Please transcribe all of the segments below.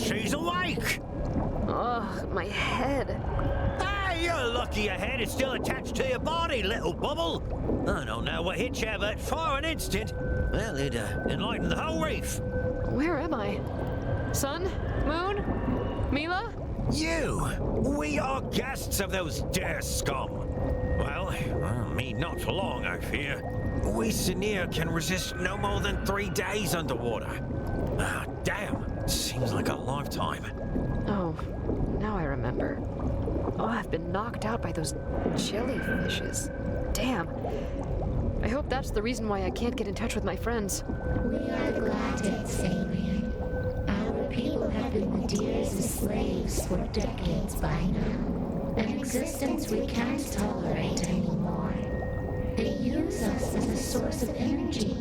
she's awake! Ugh, my head. Hey, you're lucky your head is still attached to your body, little bubble. I don't know what hit you, but for an instant, well, it enlightened the whole reef. Where am I? Sun? Moon? Mila? You! We are guests of those dare scum. Well, me not for long, I fear. We Sinir can resist no more than 3 days underwater. Ah, damn. Seems like a lifetime. Oh, now I remember. Oh, I've been knocked out by those jellyfishes. Damn. I hope that's the reason why I can't get in touch with my friends. We are the Galactic Sabrian. Our people have been Medeiros as slaves for decades by now. An existence we can't tolerate anymore. They use us as a source of energy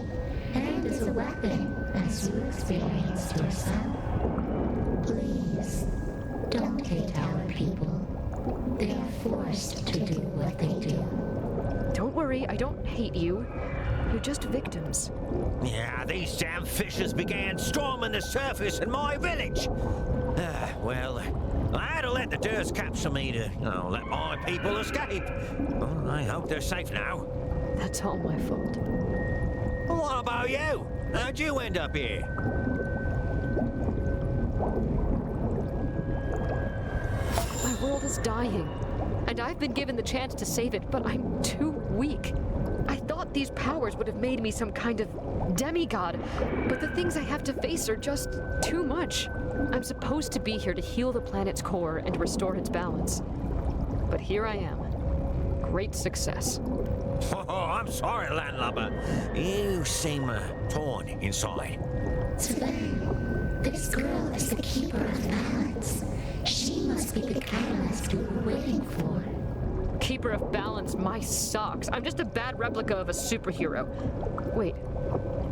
and as a weapon, as you experienced yourself. Please, don't hate our people. They are forced to do what they do. Don't worry, I don't hate you. You're just victims. Yeah, these damn fishes began storming the surface in my village. Well, I had to let the Durs capture me to, let my people escape. Well, I hope they're safe now. That's all my fault. What about you? How'd you end up here? My world is dying, and I've been given the chance to save it, but I'm too weak. I thought these powers would have made me some kind of demigod, but the things I have to face are just too much. I'm supposed to be here to heal the planet's core and restore its balance. But here I am. Great success. Oh, I'm sorry, landlubber. You seem torn inside. Sven, this girl is the keeper of balance. She must be the catalyst we were waiting for. Keeper of balance, my socks. I'm just a bad replica of a superhero. Wait,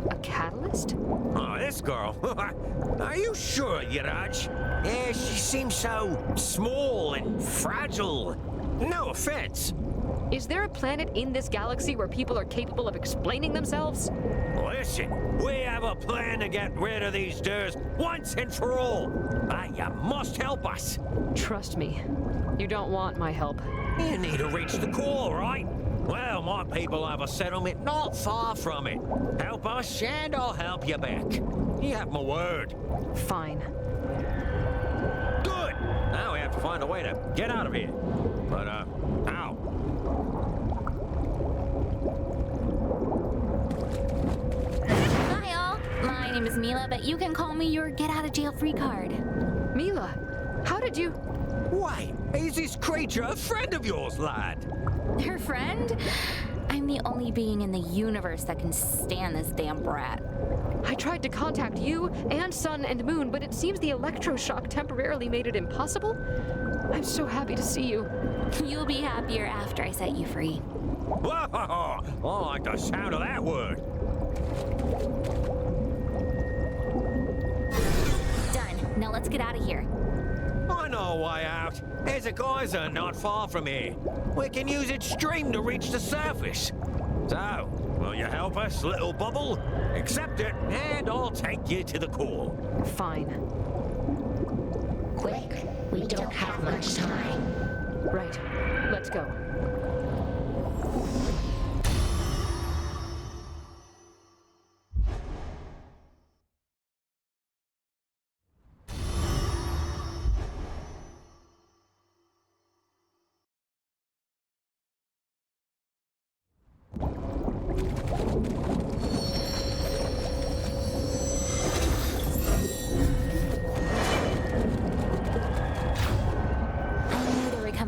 a catalyst? Oh, this girl. Are you sure, Yaraj? Yeah, she seems so small and fragile. No offense. Is there a planet in this galaxy where people are capable of explaining themselves? Listen, we have a plan to get rid of these Durs once and for all. But you must help us. Trust me, you don't want my help. You need to reach the core, right? Well, my people have a settlement not far from it. Help us and I'll help you back. You have my word. Fine. Good! Now we have to find a way to get out of here. But, how? Hi all, my name is Mila, but you can call me your get-out-of-jail-free card. Mila, how did you... Wait, is this creature a friend of yours, lad? Her friend? I'm the only being in the universe that can stand this damn brat. I tried to contact you and Sun and Moon, but it seems the electroshock temporarily made it impossible. I'm so happy to see you. You'll be happier after I set you free. Whoa! I like the sound of that word. Done. Now let's get out of here. I know a way out. There's a geyser not far from here. We can use its stream to reach the surface. So, will you help us, little bubble? Accept it, and I'll take you to the core. Fine. Quick, we don't have much time. Right. Let's go.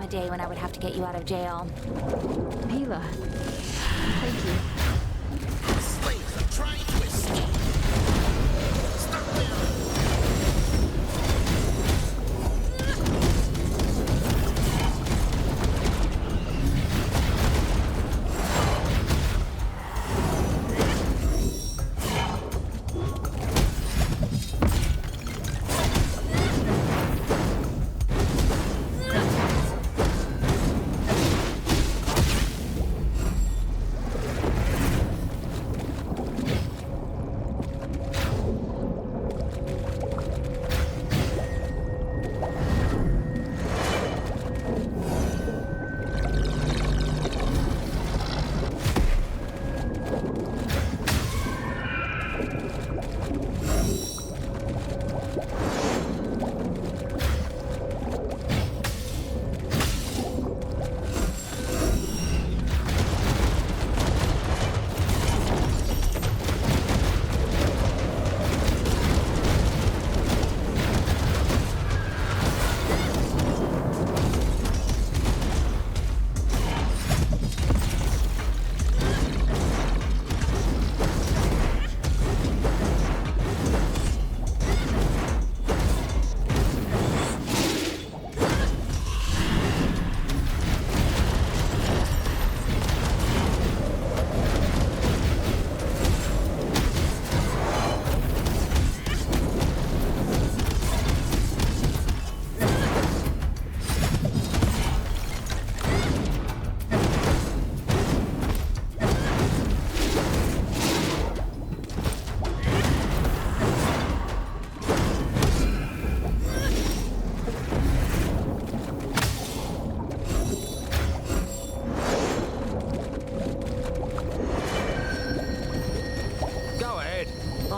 Day when I would have to get you out of jail. Mila, thank you. Slaves are trying to escape. Stop them!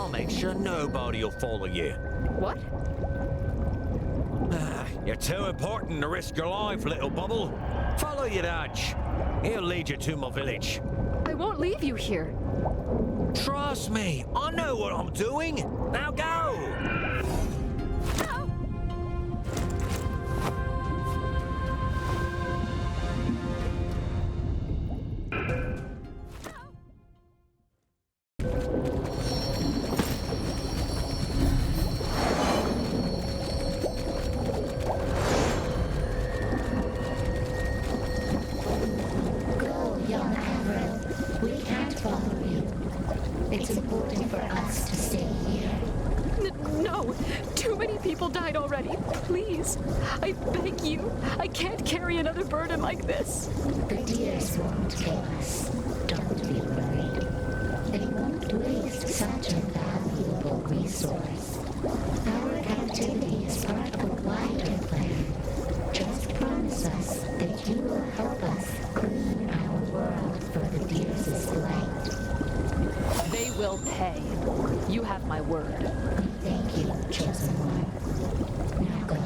I'll make sure nobody'll follow you. What? You're too important to risk your life, little bubble. Follow your dad. He'll lead you to my village. I won't leave you here. Trust me, I know what I'm doing. Now go! Go, young Avril. We can't follow you. It's important for us to stay here. No, too many people died already. Please, I beg you. I can't carry another burden like this. The deers won't kill us. Don't be worried. They won't waste such a valuable resource. Our captivity is part of a wider plan. Just promise us that you will help us clean our world for the deers' light. They will pay. You have my word. Thank you, chosen one. Now go.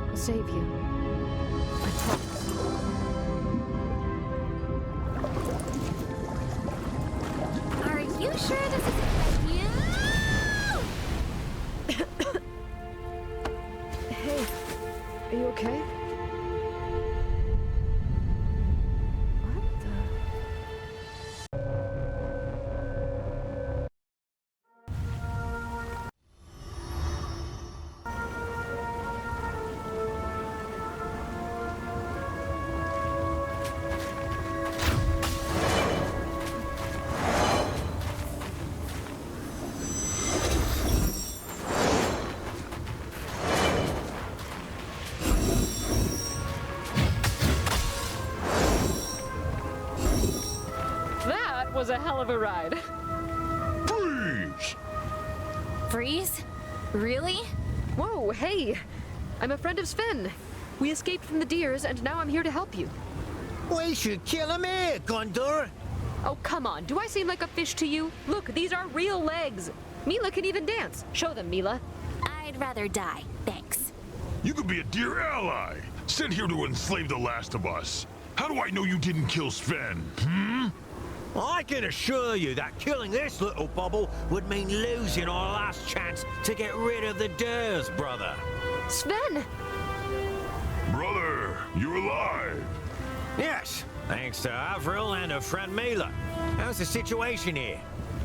I'll save you. I promise. Are you sure this is you? Hey, are you okay? What the? That was a hell of a ride. Freeze! Freeze? Really? Whoa, hey! I'm a friend of Sven. We escaped from the deers, and now I'm here to help you. We should kill him here, Gondor. Oh, come on. Do I seem like a fish to you? Look, these are real legs. Mila can even dance. Show them, Mila. I'd rather die, thanks. You could be a dear ally, sent here to enslave the last of us. How do I know you didn't kill Sven? I can assure you that killing this little bubble would mean losing our last chance to get rid of the Durs, brother. Sven! Brother, you're alive. Yes, thanks to Avril and her friend Mila. How's the situation here?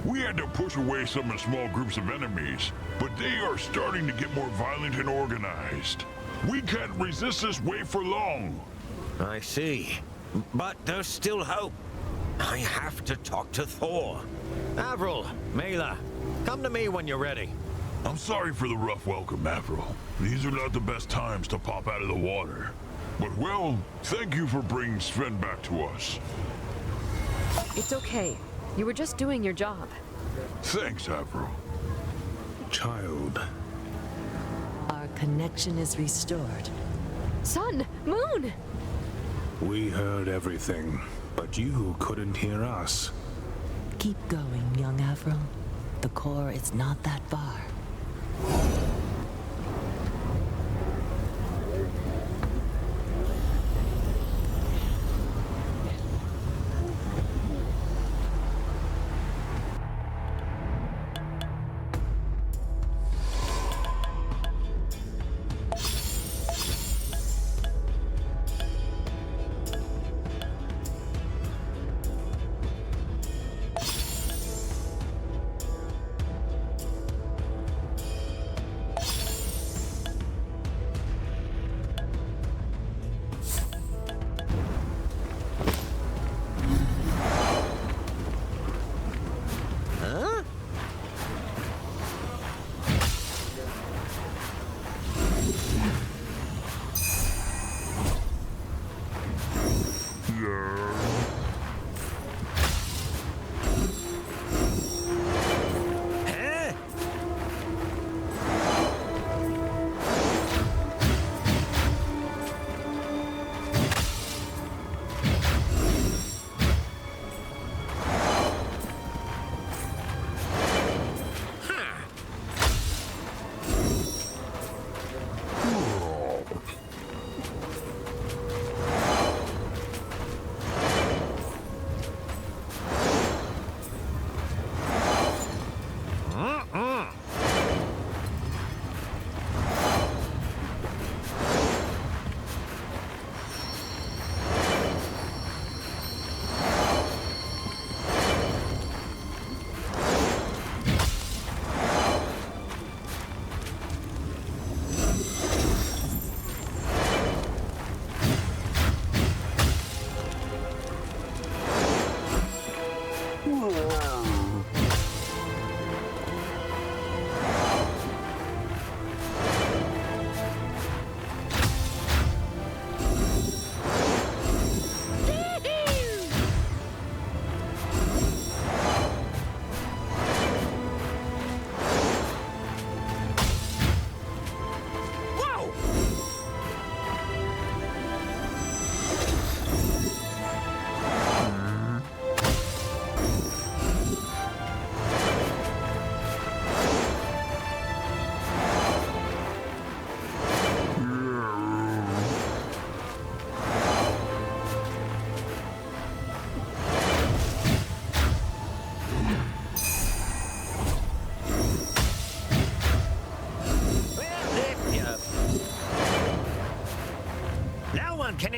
We had to push away some small groups of enemies, but they are starting to get more violent and organized. We can't resist this wave for long. I see. But there's still hope. I have to talk to Thor. Avril, Mila, come to me when you're ready. I'm sorry for the rough welcome, Avril. These are not the best times to pop out of the water. But well, thank you for bringing Sven back to us. It's okay. You were just doing your job. Thanks, Avril. Child, Our connection is restored. Sun! Moon! we heard everything, but you couldn't hear us. Keep going, young Avril. The core is not that far.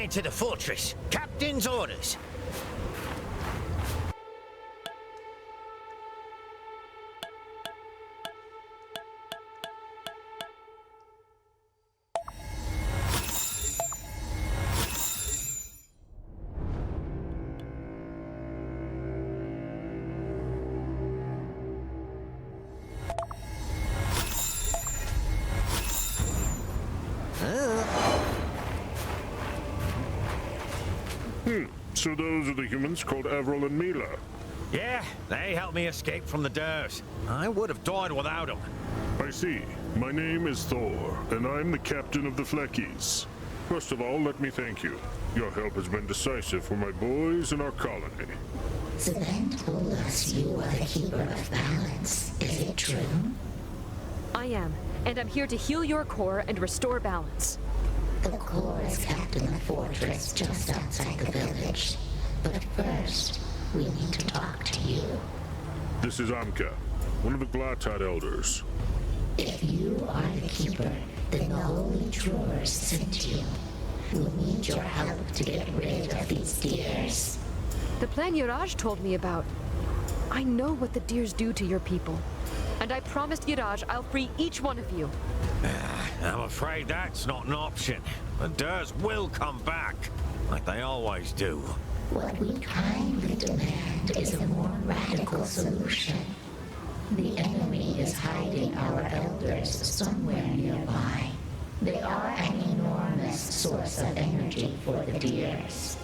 into the fortress. Captain's orders. So those are the humans called Avril and Mila. Yeah, they helped me escape from the Durs. I would have died without them. I see. My name is Thor, and I'm the captain of the Fleckies. First of all, let me thank you. Your help has been decisive for my boys and our colony. Savant told us you are the keeper of balance. Is it true? I am, and I'm here to heal your core and restore balance. The core is kept in the fortress just outside the village. But first, we need to talk to you. This is Amka, one of the Glattad elders. If you are the keeper, then the Holy Drawers sent you. We'll need your help to get rid of these deers. The plan Yiraj told me about. I know what the deers do to your people. And I promised Yiraj I'll free each one of you. I'm afraid that's not an option. The Durs will come back, like they always do. What we kindly demand is a more radical solution. The enemy is hiding our elders somewhere nearby. They are an enormous source of energy for the deers.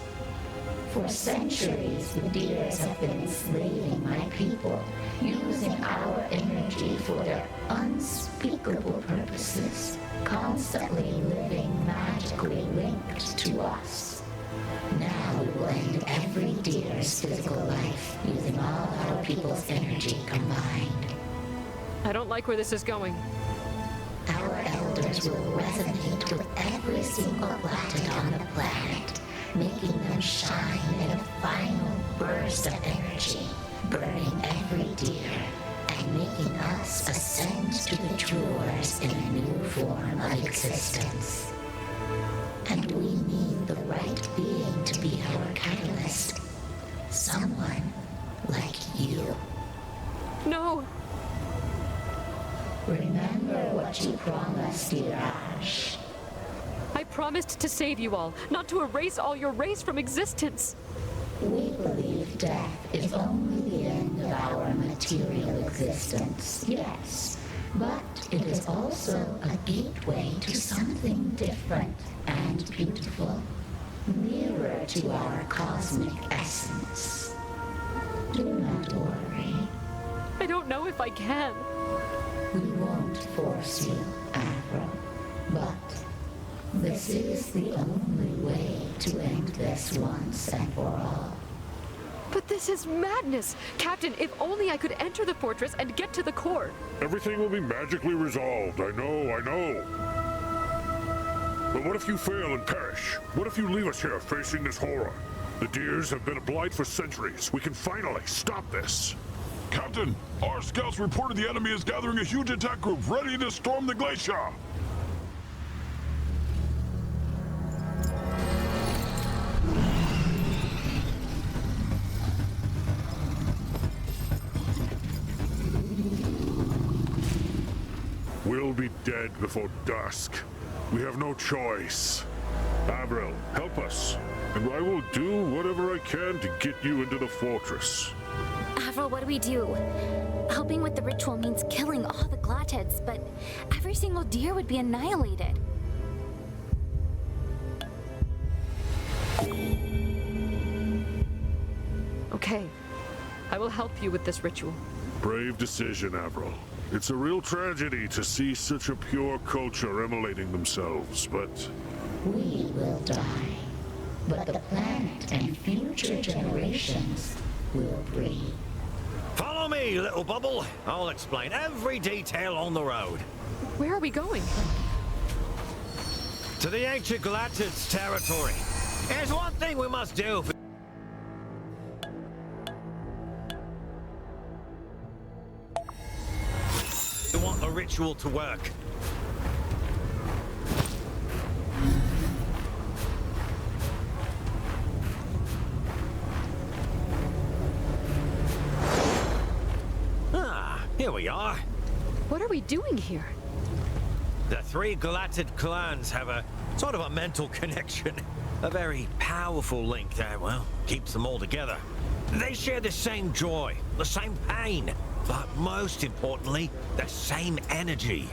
For centuries, the deers have been enslaving my people, using our energy for their unspeakable purposes, constantly living magically linked to us. Now we will end every deer's physical life, using all our people's energy combined. I don't like where this is going. Our elders will resonate with every single planet on the planet, making them shine in a final burst of energy, burning every deer, and making us ascend to the Drawers in a new form of existence. And we need the right being to be our catalyst. Someone like you. No! Remember what you promised, Yiraj. I promised to save you all, not to erase all your race from existence. We believe death is only the end of our material existence, yes. But it is also a gateway to something different and beautiful, nearer to our cosmic essence. Do not worry. I don't know if I can. We won't force you, Avril. But this is the only way to end this once and for all. But this is madness! Captain, if only I could enter the fortress and get to the core. Everything will be magically resolved. I know. But what if you fail and perish? What if you leave us here facing this horror? The deers have been a blight for centuries. We can finally stop this. Captain, our scouts reported the enemy is gathering a huge attack group ready to storm the glacier. We'll be dead before dusk. We have no choice. Avril, help us, and I will do whatever I can to get you into the fortress. Avril, what do we do? Helping with the ritual means killing all the Glatteds, but every single deer would be annihilated. Okay, I will help you with this ritual. Brave decision, Avril. It's a real tragedy to see such a pure culture immolating themselves, but... We will die, but the planet and future generations will breathe. Follow me, little bubble. I'll explain every detail on the road. Where are we going? To the ancient Glattad's territory. There's one thing we must do. We want the ritual to work. here we are. What are we doing here? The three Glattid clans have a sort of a mental connection. A very powerful link that, well, keeps them all together. They share the same joy, the same pain, but most importantly, the same energy.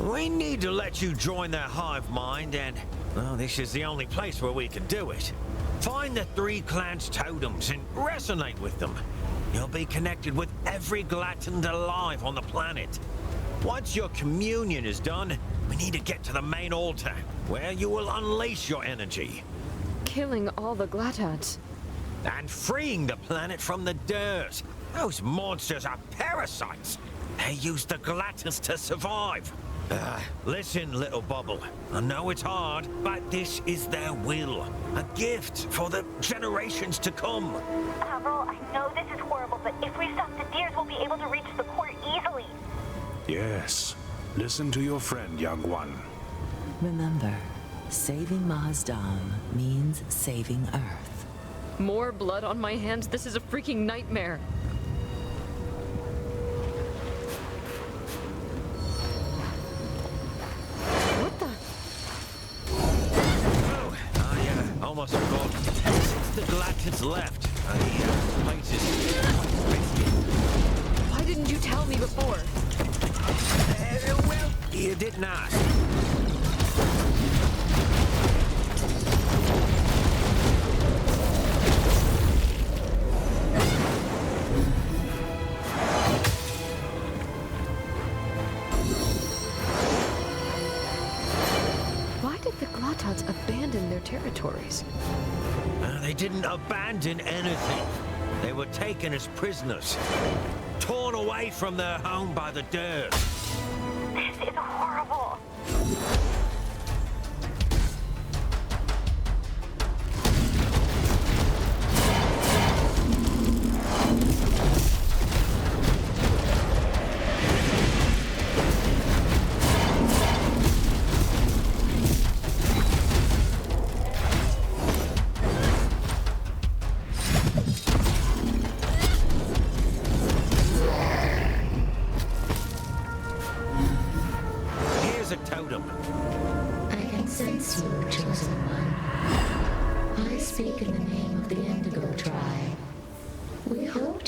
We need to let you join their hive mind, and, well, this is the only place where we can do it. Find the three clans' totems and resonate with them. You'll be connected with every Glattid alive on the planet. Once your communion is done, we need to get to the main altar, where you will unleash your energy. Killing all the Glattids. And freeing the planet from the dirt. Those monsters are parasites. They use the Glattids to survive. Listen, little bubble. I know it's hard, but this is their will. A gift for the generations to come. Avril, I know this is horrible, but if we stop the deers, we'll be able to reach the core easily. Yes. Listen to your friend, young one. Remember, saving Mazdam means saving Earth. More blood on my hands? This is a freaking nightmare. What the? Oh, I almost forgot. Since the Glattids left, the place is risky. Why didn't you tell me before? Well, you didn't ask. Why did the Glattids abandon their territories? They didn't abandon anything. They were taken as prisoners. Torn away from their home by the dirt. This is horrible.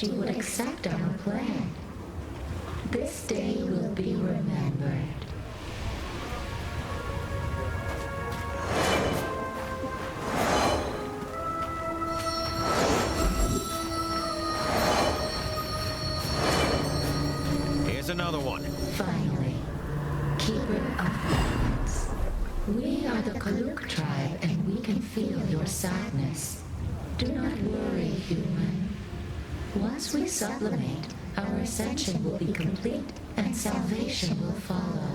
You would accept our plan. This day will be remembered. Here's another one. Finally, keeper of balance. We are the Kaluk tribe, and we can feel your sadness. Do not worry, human. Once we sublimate, our ascension will be complete and salvation will follow.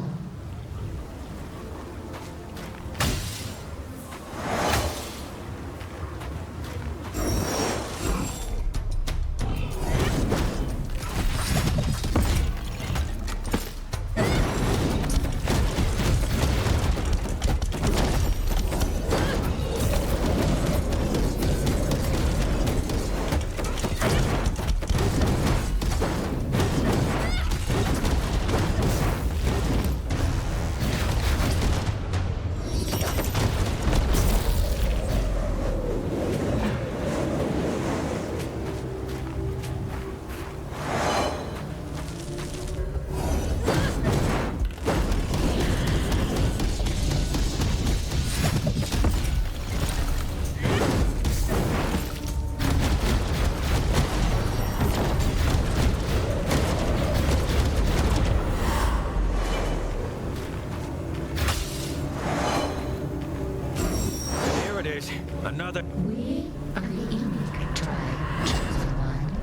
Another. We are the unique tribe, chosen one.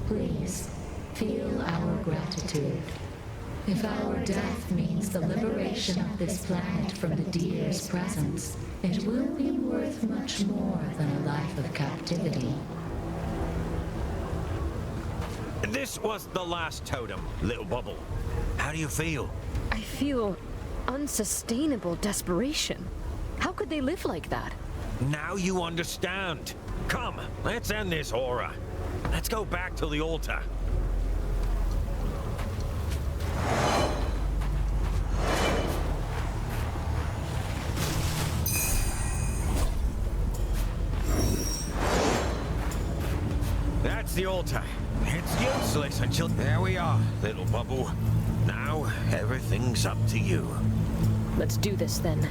Please, feel our gratitude. If our death means the liberation of this planet from the deer's presence, it will be worth much more than a life of captivity. This was the last totem, little bubble. How do you feel? I feel unsustainable desperation. How could they live like that? Now you understand. Come, let's end this horror. Let's go back to the altar. the altar. It's useless until... There we are, little bubble. Now, everything's up to you. Let's do this then.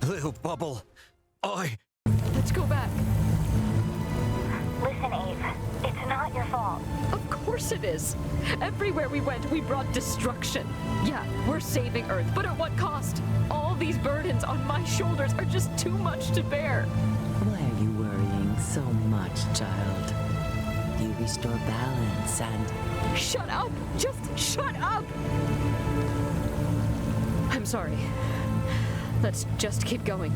Little bubble, Let's go back. Listen, Eve. It's not your fault. Of course it is. Everywhere we went, we brought destruction. Yeah, we're saving Earth, but at what cost? All these burdens on my shoulders are just too much to bear. Why are you worrying so much, child? You restore balance and... Shut up! Just shut up! I'm sorry. Let's just keep going.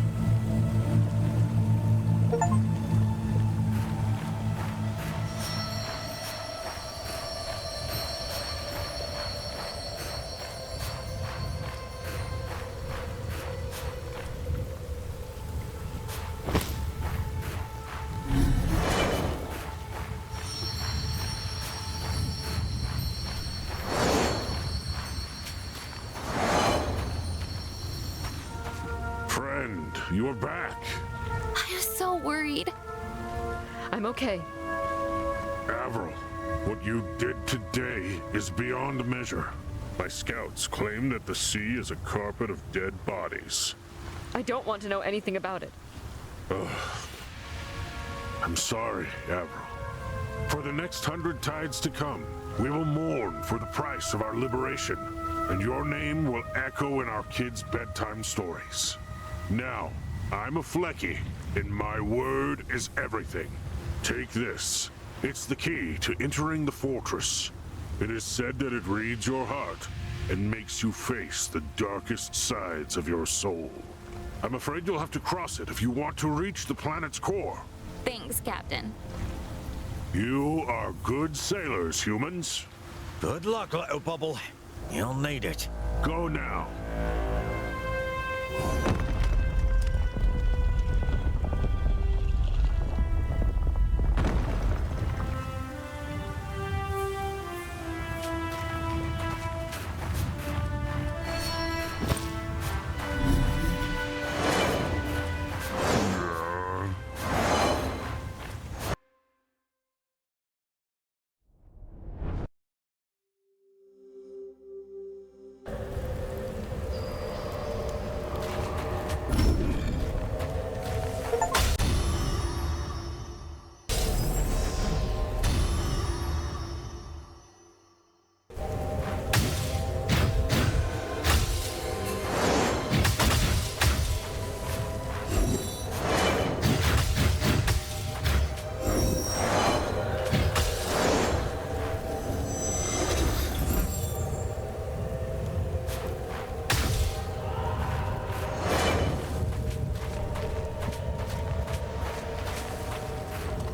Friend, you are back. I was so worried. I'm okay. Avril, what you did today is beyond measure. My scouts claim that the sea is a carpet of dead bodies. I don't want to know anything about it. I'm sorry, Avril. For the next 100 tides to come, we will mourn for the price of our liberation, and your name will echo in our kids' bedtime stories. Now, I'm a Flecky, and my word is everything. Take this. It's the key to entering the fortress. It is said that it reads your heart and makes you face the darkest sides of your soul. I'm afraid you'll have to cross it if you want to reach the planet's core. Thanks, Captain. You are good sailors, humans. Good luck, little bubble. You'll need it. Go now.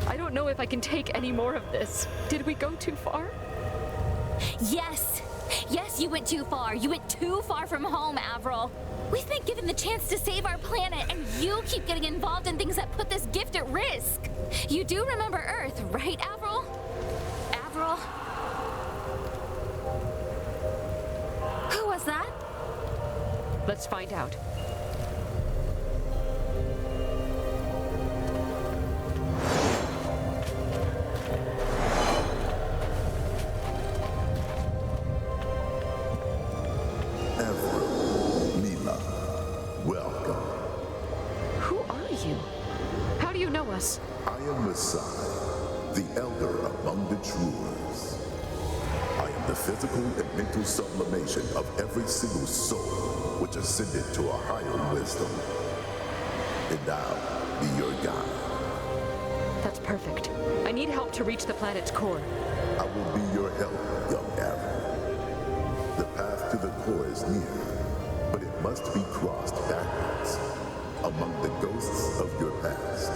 I don't know if I can take any more of this. Did we go too far? Yes! Yes, you went too far. You went too far from home, Avril. We've been given the chance to save our planet, and you keep getting involved in things that put this gift at risk. You do remember Earth, right, Avril? Avril? Who was that? Let's find out. I am Messiah, the elder among the Truers. I am the physical and mental sublimation of every single soul which ascended to a higher wisdom. And I'll be your guide. That's perfect. I need help to reach the planet's core. I will be your help, young Avril. The path to the core is near, but it must be crossed backwards, among the ghosts of your past.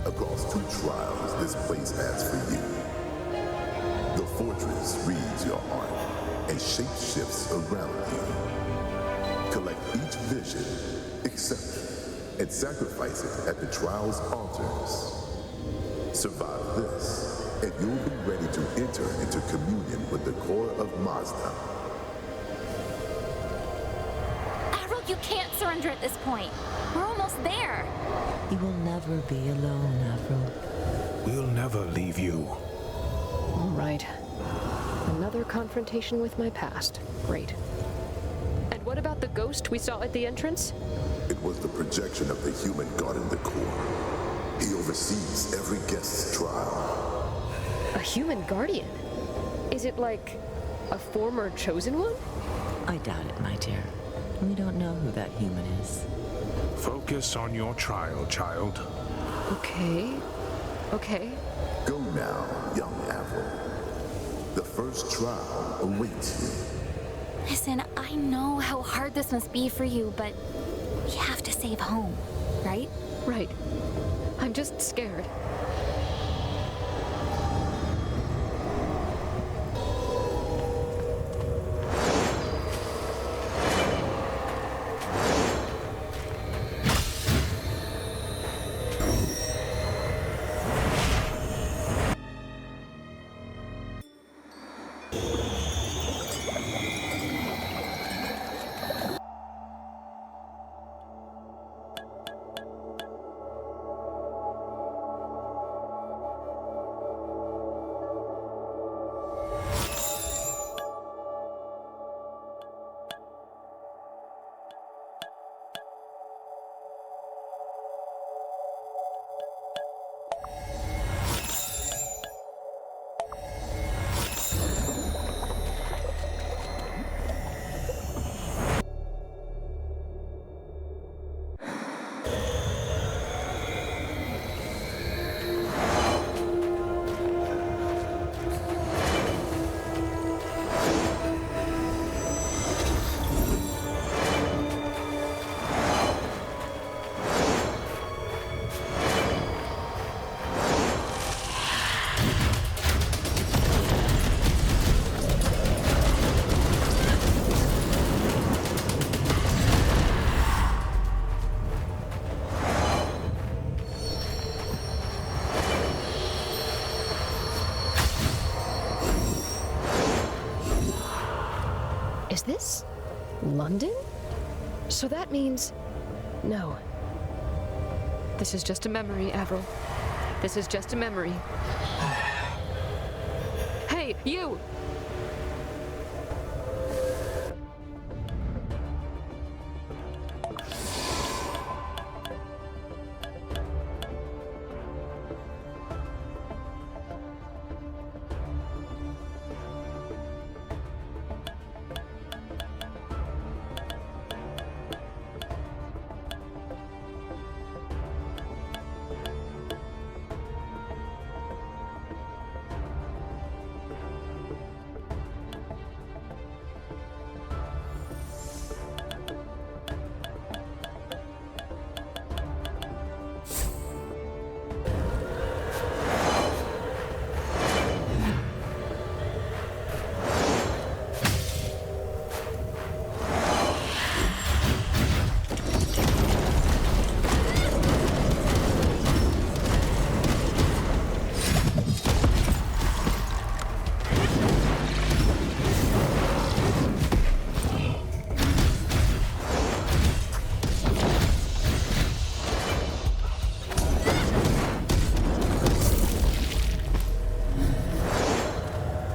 Across 2 trials this place has for you. The fortress reads your heart and shape-shifts around you. Collect each vision, accept it, and sacrifice it at the trial's altars. Survive this, and you'll be ready to enter into communion with the core of Mazda. Avril, you can't surrender at this point. We're almost there. You will never be alone, Avril. We'll never leave you. All right. Another confrontation with my past. Great. And what about the ghost we saw at the entrance? It was the projection of the human guarding the core. He oversees every guest's trial. A human guardian? Is it like a former chosen one? I doubt it, my dear. We don't know who that human is. Focus on your trial, child. Okay. Okay. Go now, young Avril. The first trial awaits you. Listen, I know how hard this must be for you, but we have to save home, right? Right. I'm just scared. Is this London? So that means... No. This is just a memory, Avril. This is just a memory. Hey, you!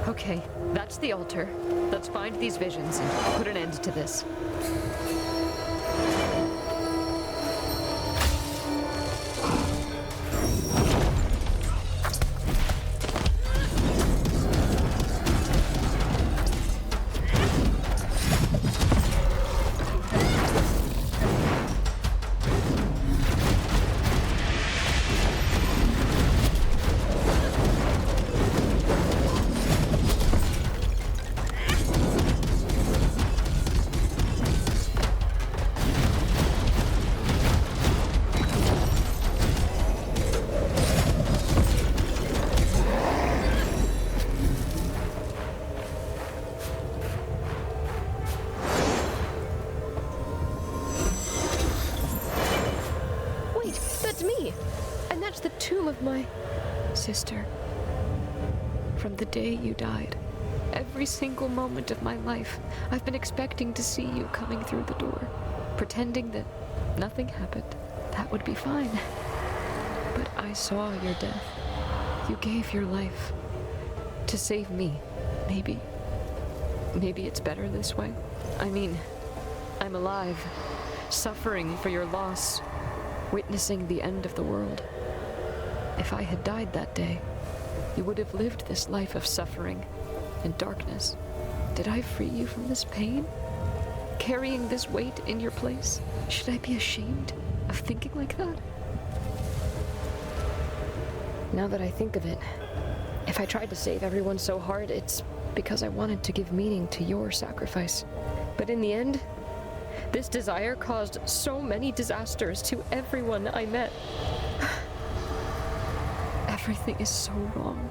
Okay, that's the altar. Let's find these visions and put an end to this. That's the tomb of my sister. From the day you died, every single moment of my life, I've been expecting to see you coming through the door, pretending that nothing happened. That would be fine. But I saw your death. You gave your life to save me. Maybe it's better this way. I mean, I'm alive, suffering for your loss, witnessing the end of the world. If I had died that day, you would have lived this life of suffering and darkness. Did I free you from this pain? Carrying this weight in your place? Should I be ashamed of thinking like that? Now that I think of it, if I tried to save everyone so hard, it's because I wanted to give meaning to your sacrifice. But in the end, this desire caused so many disasters to everyone I met. Everything is so wrong.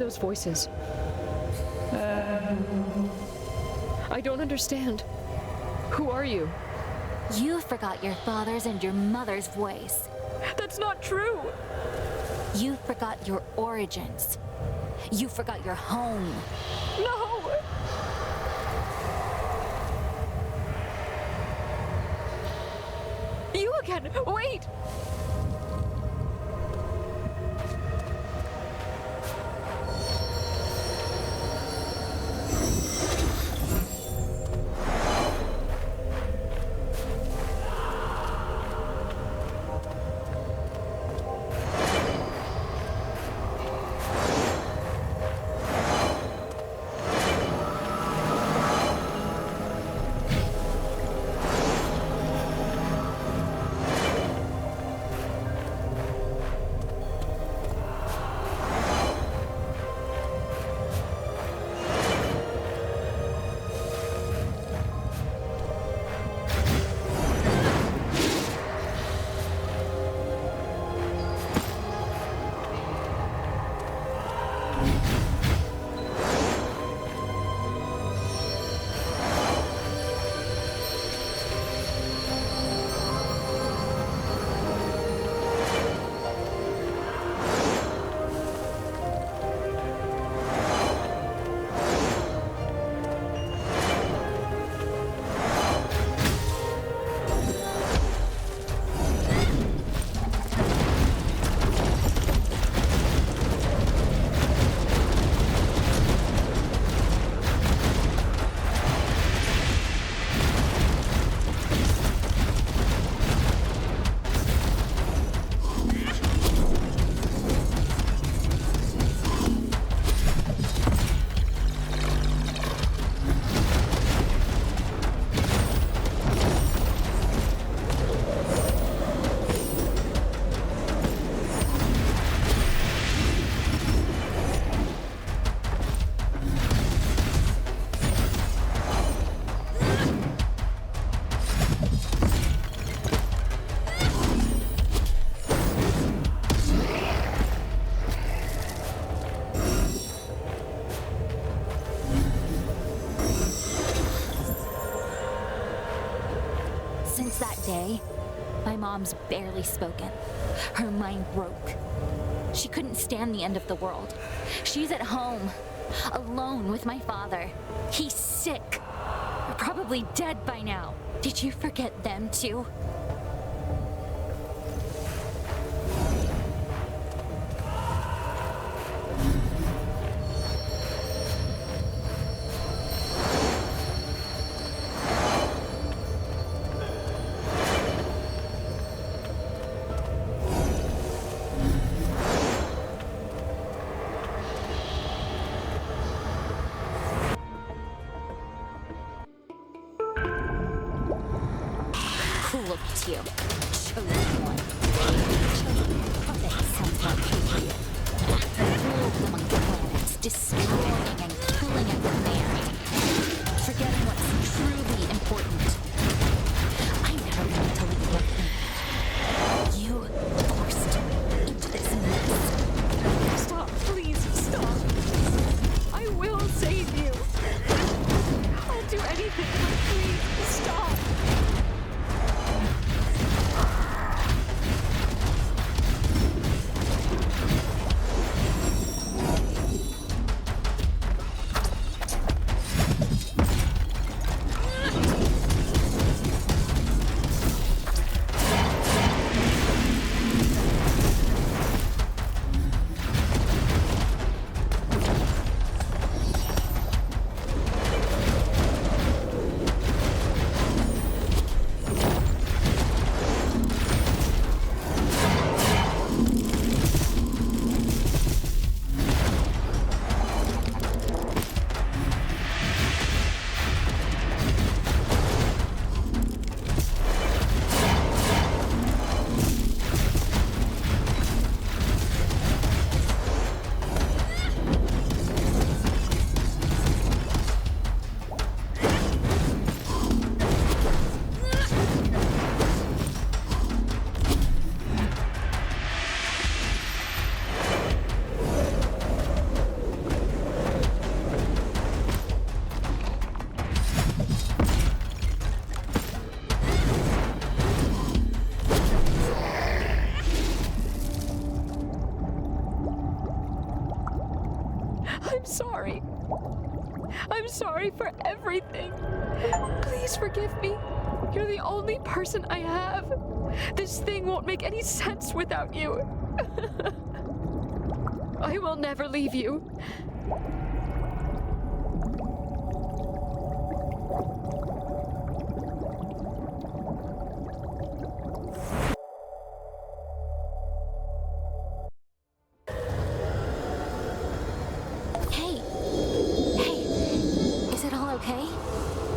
those voices? I don't understand. Who are you? You forgot your father's and your mother's voice. That's not true! You forgot your origins. You forgot your home. No! You again! Wait! Since that day, my mom's barely spoken. Her mind broke. She couldn't stand the end of the world. She's at home, alone with my father. He's sick. Probably dead by now. Did you forget them too? Look at you. Chosen one. Chosen puppet sounds like you. Ruled among the planets, destroying and killing at command. Forgetting what's truly important. I never wanted to leave your planet. You forced me into this mess. Stop, please, stop. I will save you. I'll do anything, but please, stop. You're everything. Please forgive me. You're the only person I have. This thing won't make any sense without you. I will never leave you. Hey, is it all okay?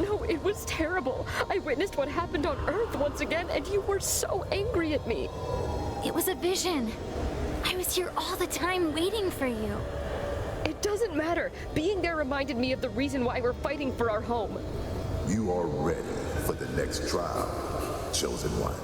No, it was terrible. I witnessed what happened on Earth once again, and you were so angry at me. It was a vision. I was here all the time waiting for you. It doesn't matter. Being there reminded me of the reason why we're fighting for our home. You are ready for the next trial, Chosen One.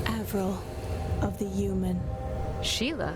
Avril of the Human. Sheila?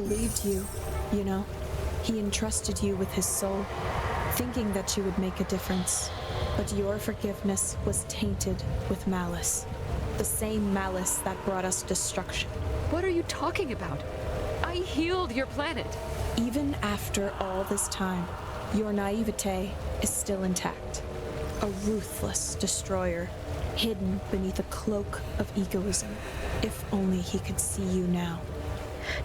believed you, you know. He entrusted you with his soul, thinking that you would make a difference. But your forgiveness was tainted with malice. The same malice that brought us destruction. What are you talking about? I healed your planet. Even after all this time, your naivete is still intact. A ruthless destroyer, hidden beneath a cloak of egoism. If only he could see you now.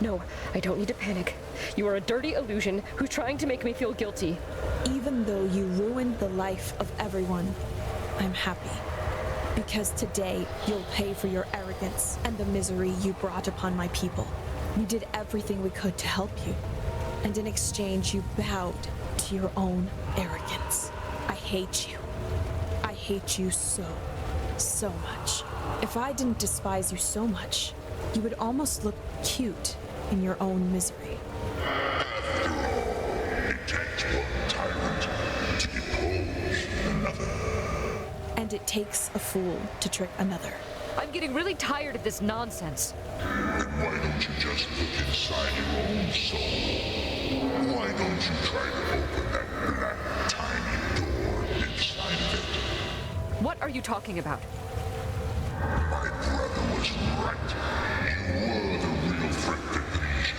No, I don't need to panic. You are a dirty illusion who's trying to make me feel guilty. Even though you ruined the life of everyone, I'm happy. Because today, you'll pay for your arrogance and the misery you brought upon my people. We did everything we could to help you. And in exchange, you bowed to your own arrogance. I hate you. I hate you so much. If I didn't despise you so much, you would almost look cute in your own misery. After all, it takes one tyrant to depose another. And it takes a fool to trick another. I'm getting really tired of this nonsense. Then why don't you just look inside your own soul? Why don't you try to open that black, tiny door inside of it? What are you talking about? My brother was right. You were the real threat to Grisha.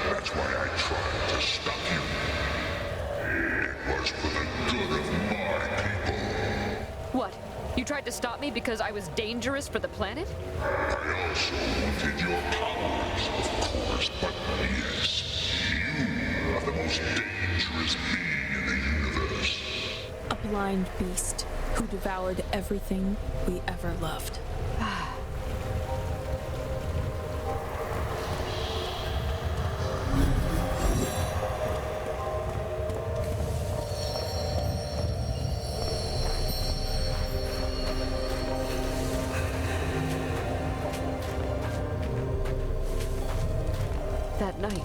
That's why I tried to stop you. It was for the good of my people. What? You tried to stop me because I was dangerous for the planet? I also wanted your powers, of course, but yes, you are the most dangerous being in the universe. A blind beast who devoured everything we ever loved. That night.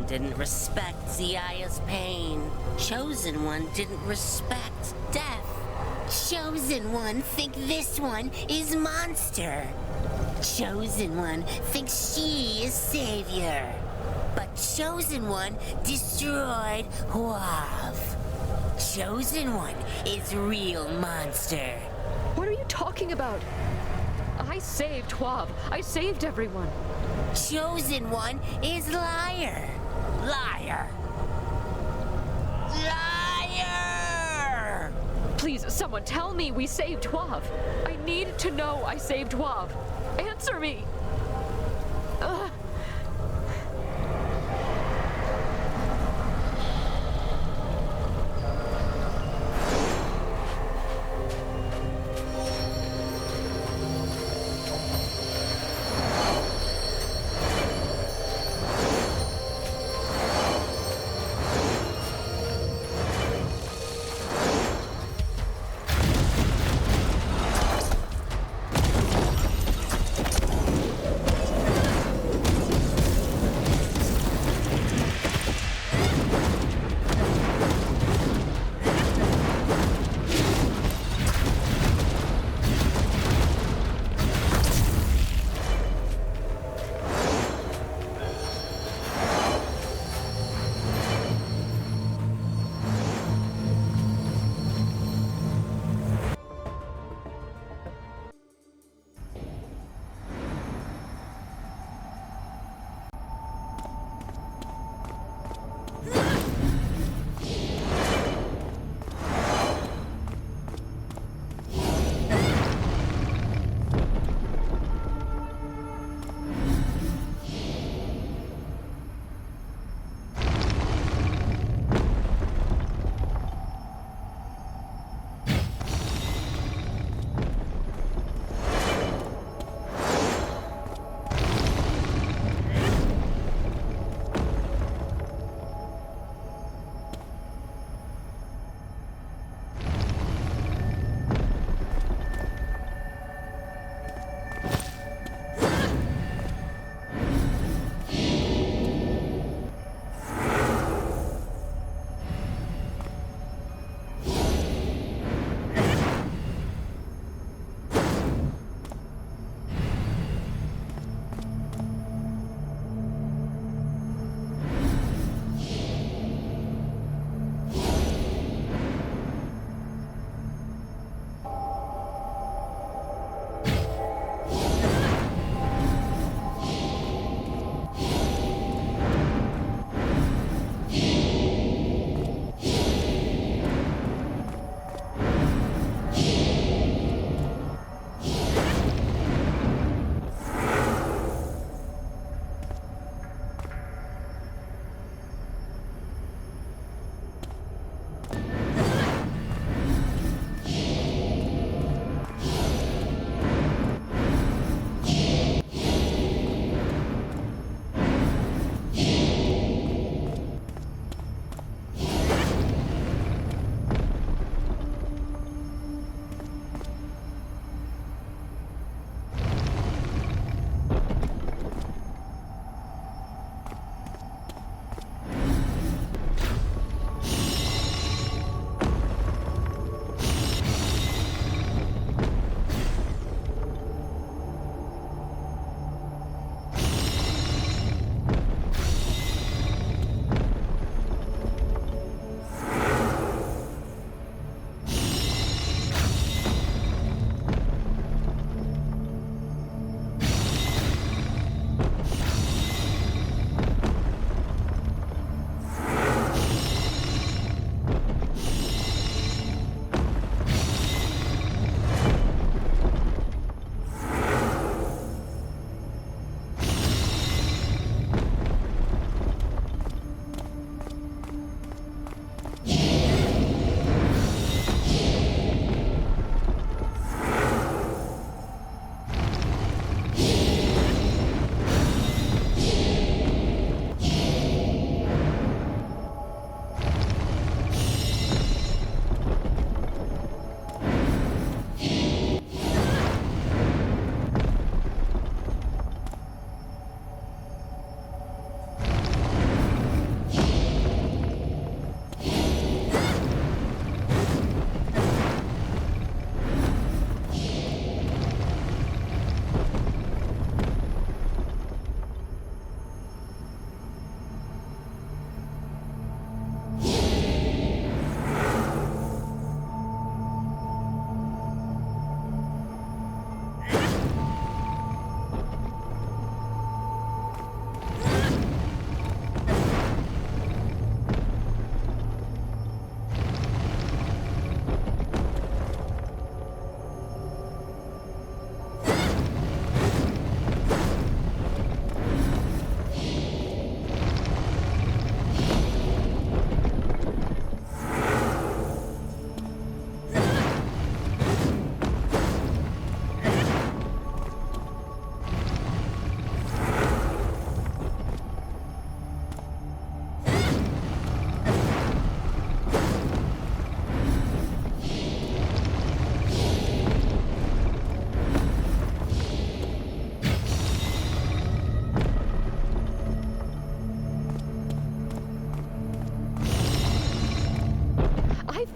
Didn't respect Ziaya's pain. Chosen One didn't respect death. Chosen One think this one is monster. Chosen One thinks she is savior. But Chosen One destroyed Huav. Chosen One is real monster. What are you talking about? I saved Huav. I saved everyone. Chosen One is liar. Liar! Liar! Please, someone tell me we saved Huav. I need to know I saved Huav. Answer me!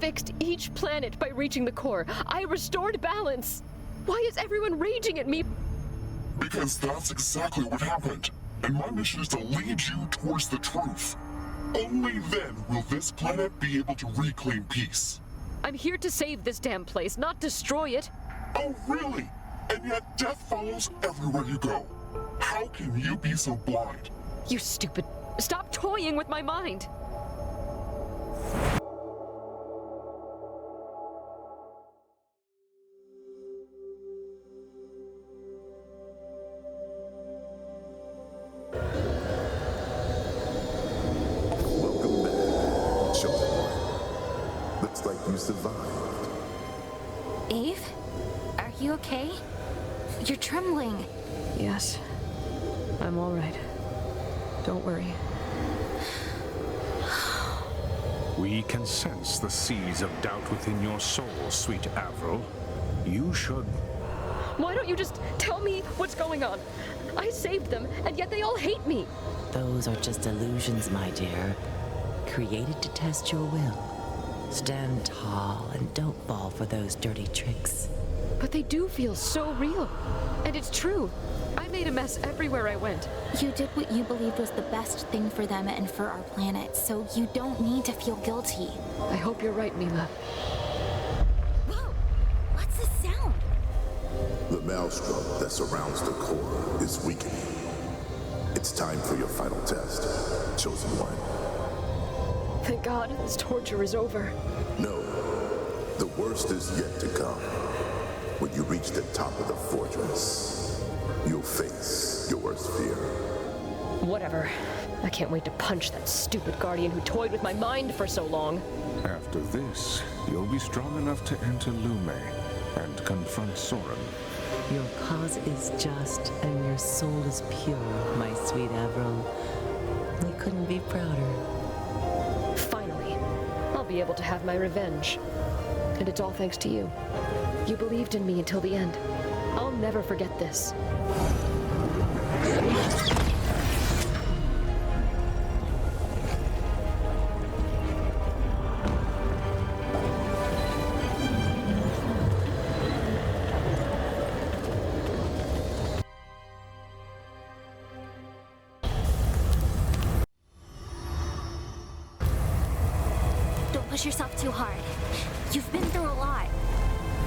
fixed each planet by reaching the core. I restored balance. Why is everyone raging at me? Because that's exactly what happened. And my mission is to lead you towards the truth. Only then will this planet be able to reclaim peace. I'm here to save this damn place, not destroy it. Oh, really? And yet death follows everywhere you go. How can you be so blind? You stupid. Stop toying with my mind. Welcome back, Chosen One. Looks like you survived. Ave? Are you okay? You're trembling. Yes. I'm all right. Don't worry. We can sense the seeds of doubt within your soul, sweet Avril. You should... Why don't you just tell me what's going on? I saved them, and yet they all hate me. Those are just illusions, my dear. Created to test your will. Stand tall and don't fall for those dirty tricks. But they do feel so real. And it's true. I made a mess everywhere I went. You did what you believed was the best thing for them and for our planet, so you don't need to feel guilty. I hope you're right, Mila. Whoa! What's the sound? The maelstrom that surrounds the core is weakening. It's time for your final test, Chosen One. Thank God this torture is over. No, the worst is yet to come. When you reach the top of the fortress, you'll face your worst fear. Whatever. I can't wait to punch that stupid guardian who toyed with my mind for so long. After this, you'll be strong enough to enter Lume and confront Soren. Your cause is just, and your soul is pure, my sweet Avril. We couldn't be prouder. Finally, I'll be able to have my revenge. And it's all thanks to you. You believed in me until the end. I'll never forget this. Don't push yourself too hard. You've been through a lot.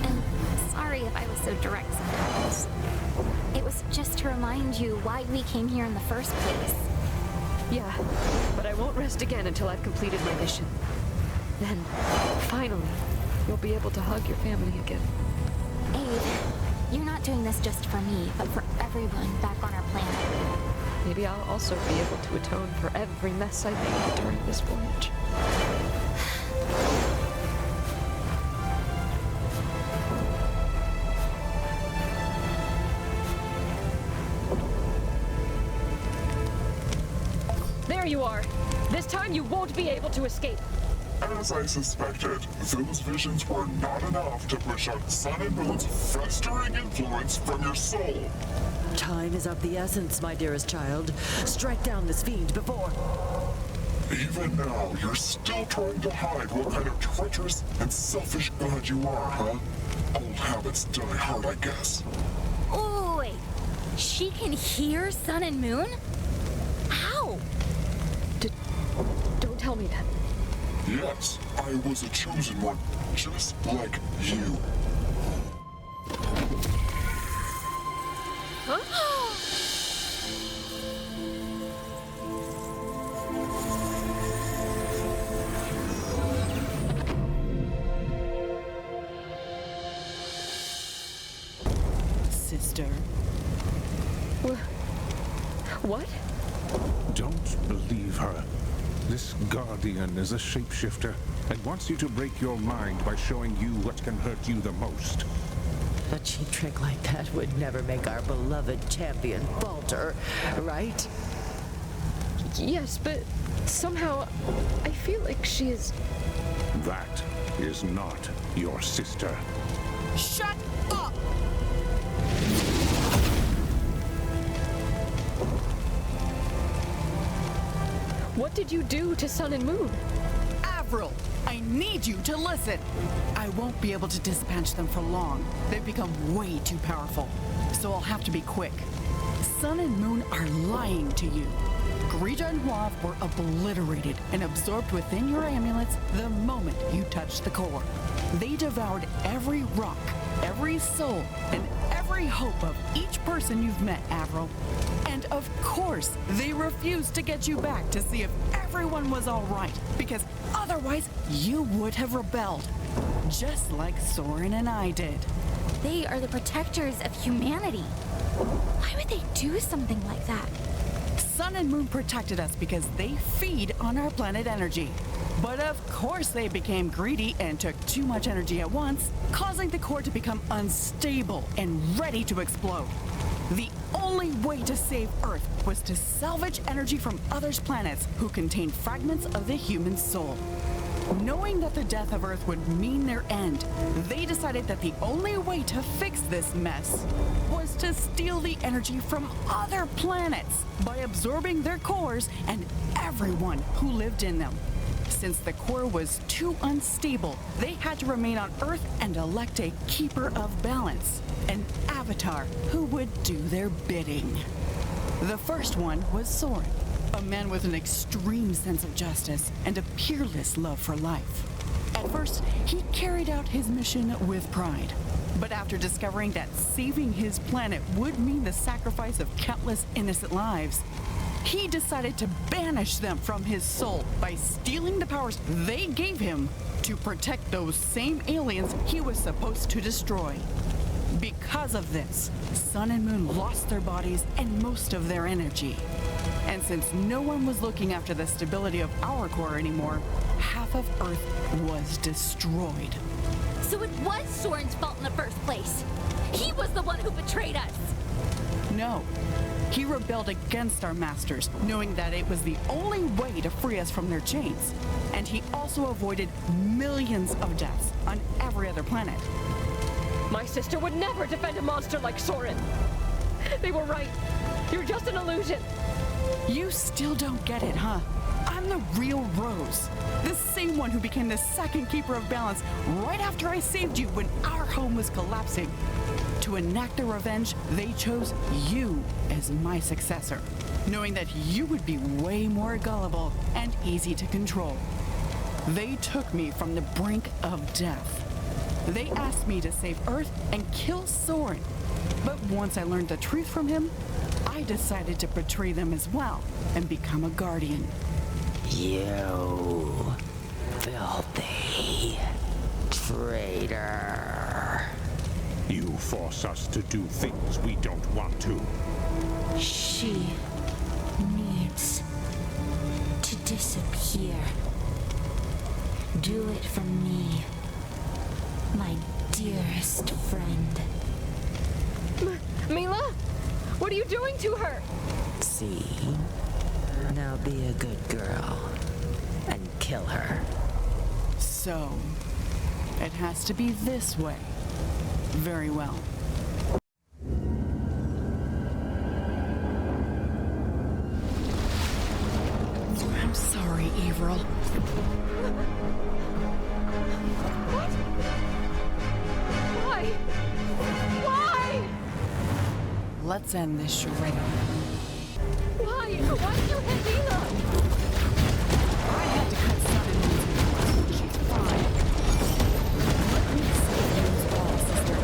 And sorry if I was so direct sometimes. It was just to remind you why we came here in the first place. Yeah, but I won't rest again until I've completed my mission. Then, finally, you'll be able to hug your family again. Abe, you're not doing this just for me, but for everyone back on our planet. Maybe I'll also be able to atone for every mess I made during this voyage. There you are. This time you won't be able to escape. As I suspected, those visions were not enough to push out Sun and Moon's festering influence from your soul. Time is of the essence, my dearest child. Strike down this fiend before... Even now, you're still trying to hide what kind of treacherous and selfish god you are, huh? Old habits die hard, I guess. Oh, wait. She can hear Sun and Moon? How? Don't tell me that. Yes, I was a chosen one, just like you. Sister. What? Don't believe her. This guardian is a shapeshifter and wants you to break your mind by showing you what can hurt you the most. A cheap trick like that would never make our beloved champion falter, right? Yes, but somehow I feel like she is... That is not your sister. Shut up! What did you do to Sun and Moon? Avril, I need you to listen. I won't be able to dispatch them for long. They've become way too powerful, so I'll have to be quick. Sun and Moon are lying to you. Grija and Huav were obliterated and absorbed within your amulets the moment you touched the core. They devoured every rock, every soul, and every hope of each person you've met, Avril. And of course, they refused to get you back to see if everyone was all right, because otherwise you would have rebelled, just like Soren and I did. They are the protectors of humanity. Why would they do something like that? Sun and Moon protected us because they feed on our planet energy. But of course they became greedy and took too much energy at once, causing the core to become unstable and ready to explode. The only way to save Earth was to salvage energy from others' planets who contained fragments of the human soul. Knowing that the death of Earth would mean their end, they decided that the only way to fix this mess was to steal the energy from other planets by absorbing their cores and everyone who lived in them. Since the core was too unstable, they had to remain on Earth and elect a keeper of balance, an avatar who would do their bidding. The first one was Soren, a man with an extreme sense of justice and a peerless love for life. At first, he carried out his mission with pride. But after discovering that saving his planet would mean the sacrifice of countless innocent lives, he decided to banish them from his soul by stealing the powers they gave him to protect those same aliens he was supposed to destroy. Because of this, Sun and Moon lost their bodies and most of their energy. And since no one was looking after the stability of our core anymore, half of Earth was destroyed. So it was Soren's fault in the first place. He was the one who betrayed us. No. He rebelled against our masters, knowing that it was the only way to free us from their chains. And he also avoided millions of deaths on every other planet. My sister would never defend a monster like Soren. They were right. You're just an illusion. You still don't get it, huh? I'm the real Rose. The same one who became the second keeper of balance right after I saved you when our home was collapsing. To enact their revenge, they chose you as my successor, knowing that you would be way more gullible and easy to control. They took me from the brink of death. They asked me to save Earth and kill Soren. But once I learned the truth from him, I decided to betray them as well and become a guardian. You filthy traitor. You force us to do things we don't want to. She needs to disappear. Do it for me, my dearest friend. Mila? What are you doing to her? See? Now be a good girl and kill her. So, it has to be this way. Very well. I'm sorry, Avril. What? Why? Why? Let's end this charade. Why? Why did you hit Mila? I had to cut Sun and Moon's. She's fine. Let me save Moon's ball, sister.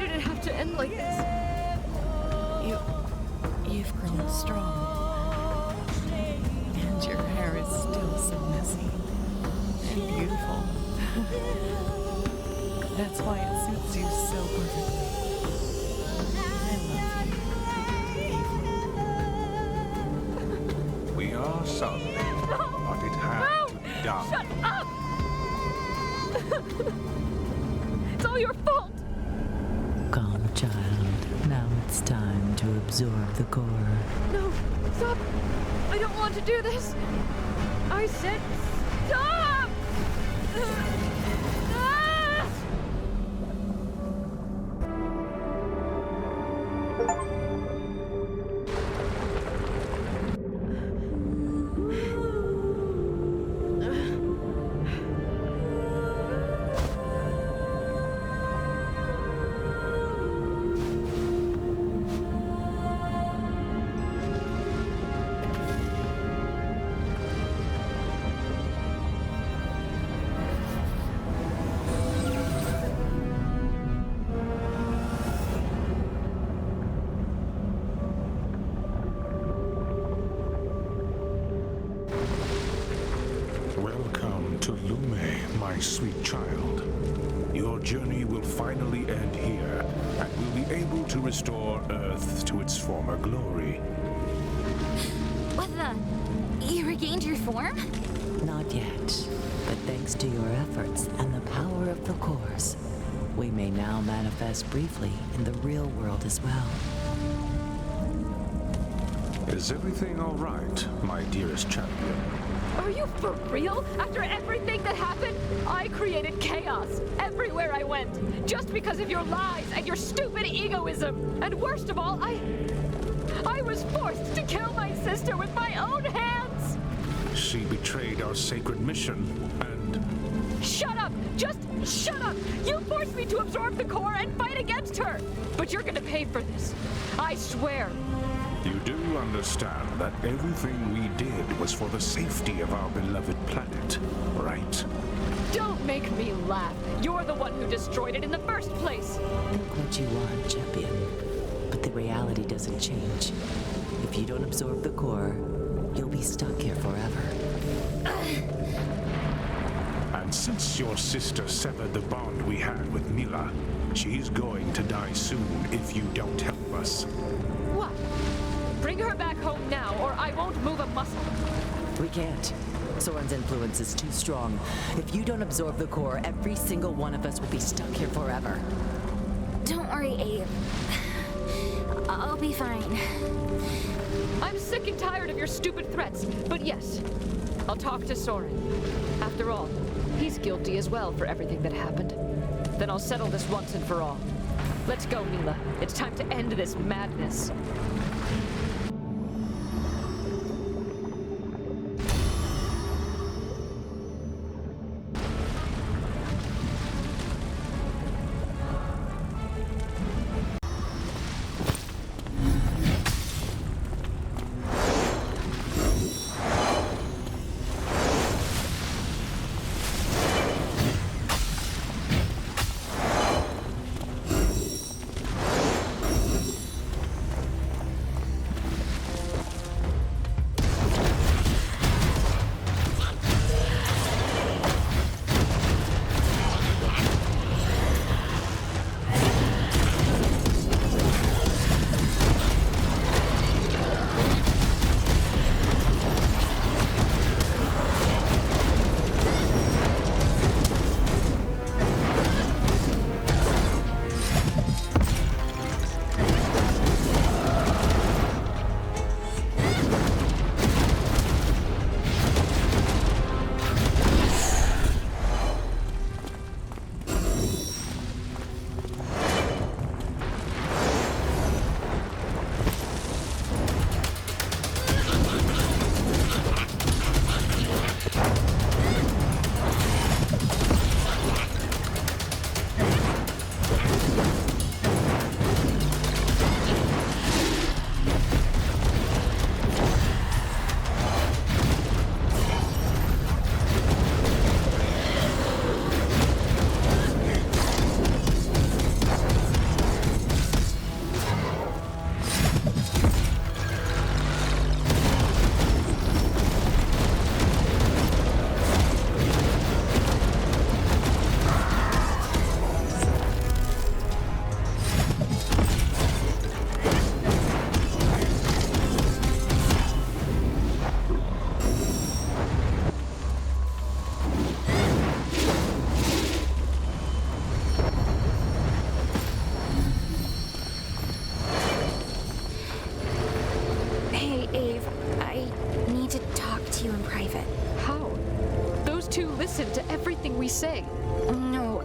did it have to end like this? You've grown strong. And your hair is still so messy and beautiful. That's why it suits you so perfectly. We are sorry, but it had to be done. Shut up! It's all your fault! Calm, child. Now it's time to absorb the core. No, stop! I don't want to do this! I said stop! Ah! Welcome to Lume, my sweet child. Your journey will finally end here, and we'll be able to restore Earth to its former glory. What the? You regained your form? Not yet, but thanks to your efforts and the power of the cores, we may now manifest briefly in the real world as well. Is everything all right, my dearest champion? Are you for real? After everything that happened, I created chaos everywhere I went, just because of your lies and your stupid egoism. And worst of all, I was forced to kill my sister with my own hands. She betrayed our sacred mission, and... Shut up! Just shut up! You forced me to absorb the core and fight against her! But you're gonna pay for this. I swear. You do understand that everything we did was for the safety of our beloved planet, right? Don't make me laugh. You're the one who destroyed it in the first place. Think what you want, champion. But the reality doesn't change. If you don't absorb the core, you'll be stuck here forever. And since your sister severed the bond we had with Mila, she's going to die soon if you don't help us. What? Bring her back home now, or I won't move a muscle. We can't. Soren's influence is too strong. If you don't absorb the core, every single one of us will be stuck here forever. Don't worry, Abe. I'll be fine. I'm sick and tired of your stupid threats, but yes, I'll talk to Soren. After all, he's guilty as well for everything that happened. Then I'll settle this once and for all. Let's go, Mila. It's time to end this madness. we say. No,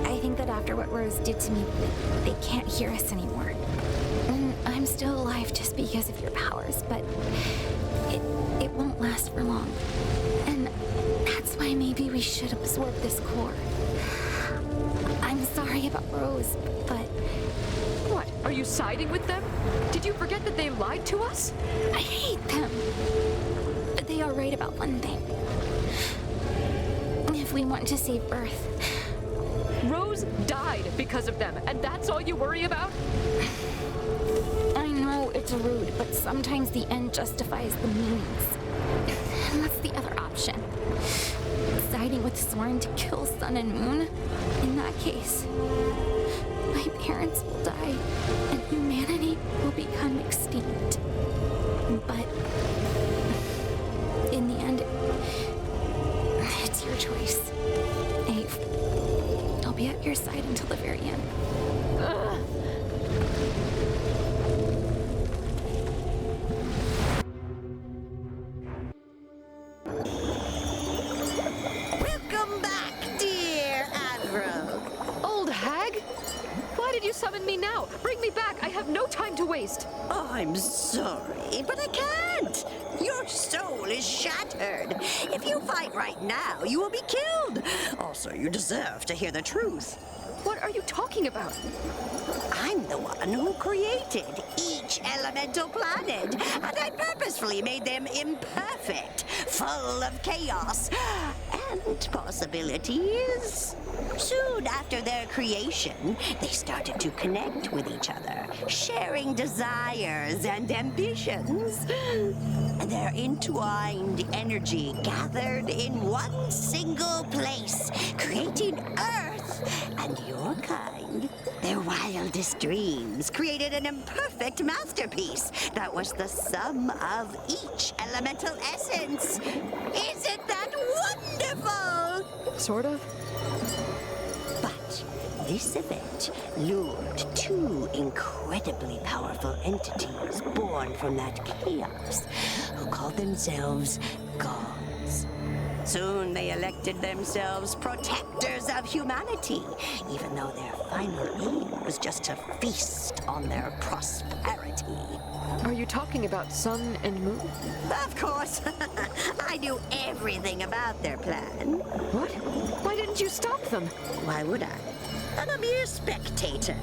I think that after what Rose did to me, they can't hear us anymore. And I'm still alive just because of your powers, but it won't last for long. And that's why maybe we should absorb this core. I'm sorry about Rose, but... What, are you siding with them? Did you forget that they lied to us? I hate them. But they are right about one thing. If we want to save Earth... Rose died because of them, and that's all you worry about? I know it's rude, but sometimes the end justifies the means. And that's the other option. Siding with Soren to kill Sun and Moon. In that case, my parents will die, and humanity will become extinct. But in the end, it's your choice. I'll be at your side until the very end. Welcome back, dear Avril. Old hag? Why did you summon me now? Bring me back. I have no time to waste. Oh, I'm sorry, but I can't. Your soul is shattered. If you fight right now, you will be killed. Also, you deserve to hear the truth. What are you talking about? I'm the one who created each elemental planet, and I purposefully made them imperfect, full of chaos and possibilities. Soon after their creation, they started to connect with each other, sharing desires and ambitions. And their entwined energy gathered in one single place, creating Earth and your kind. Their wildest dreams created an imperfect masterpiece that was the sum of each elemental essence. Isn't that wonderful? Sort of. But this event lured two incredibly powerful entities born from that chaos who called themselves gods. Soon they elected themselves protectors of humanity, even though their final aim was just to feast on their prosperity. Are you talking about Sun and Moon? Of course. I knew everything about their plan. What? Why didn't you stop them? Why would I? I'm a mere spectator.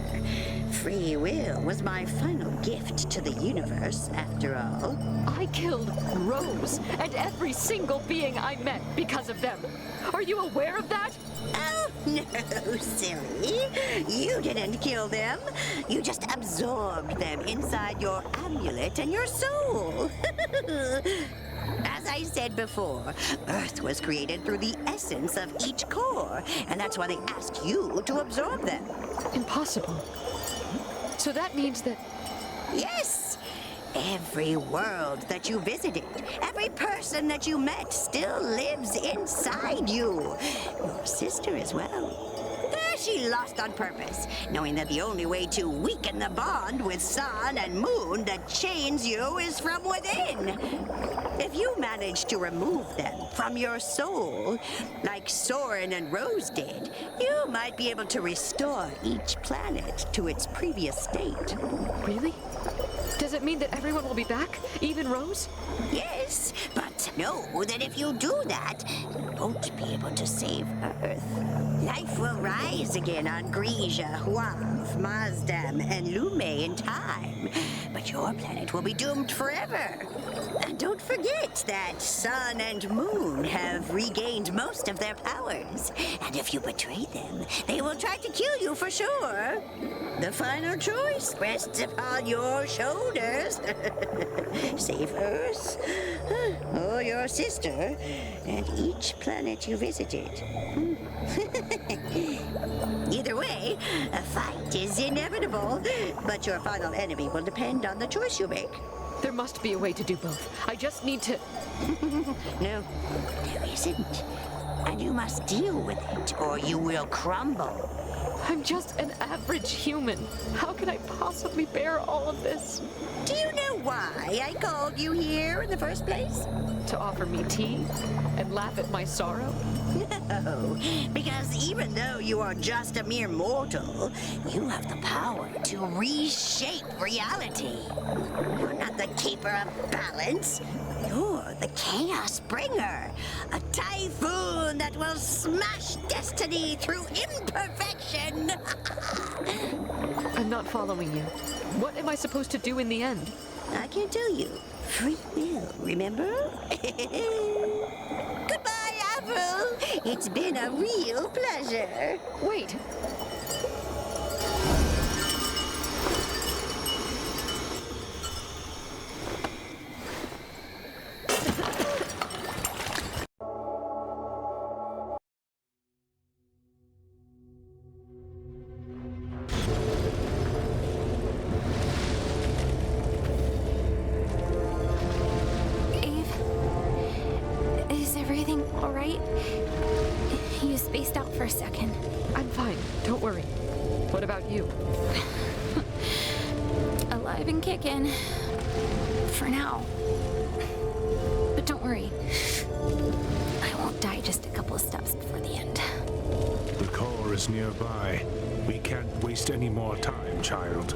Free will was my final gift to the universe, after all. I killed Rose and every single being I met because of them. Are you aware of that? Oh, no, silly. You didn't kill them. You just absorbed them inside your amulet and your soul. As I said before, Earth was created through the essence of each core, and that's why they asked you to absorb them. Impossible. So that means that... Yes! Every world that you visited, every person that you met still lives inside you. Your sister as well. There she lost on purpose, knowing that the only way to weaken the bond with Sun and Moon that chains you is from within. If you manage to remove them from your soul, like Soren and Rose did, you might be able to restore each planet to its previous state. Really? Does it mean that everyone will be back? Even Rose? Yes, but know that if you do that, you won't be able to save Earth. Life will rise again on Grisia, Huav, Mazdam, and Lume in time, but your planet will be doomed forever. And don't forget that Sun and Moon have regained most of their powers, and if you betray them, they will try to kill you for sure. The final choice rests upon your shoulders. Save Earth, or your sister, and each planet you visited. Either way, a fight is inevitable, but your final enemy will depend on the choice you make. There must be a way to do both. I just need to... No, there isn't. And you must deal with it, or you will crumble. I'm just an average human. How can I possibly bear all of this? Do you know why I called you here in the first place? To offer me tea and laugh at my sorrow? No, because even though you are just a mere mortal, you have the power to reshape reality. You're not the keeper of balance. You're the chaos bringer. A typhoon that will smash destiny through imperfection. I'm not following you. What am I supposed to do in the end? I can tell you. Free will, remember? Goodbye, Avril. It's been a real pleasure. Wait. You spaced out for a second. I'm fine. Don't worry. What about you? Alive and kicking. For now. But don't worry. I won't die just a couple of steps before the end. The core is nearby. We can't waste any more time, child.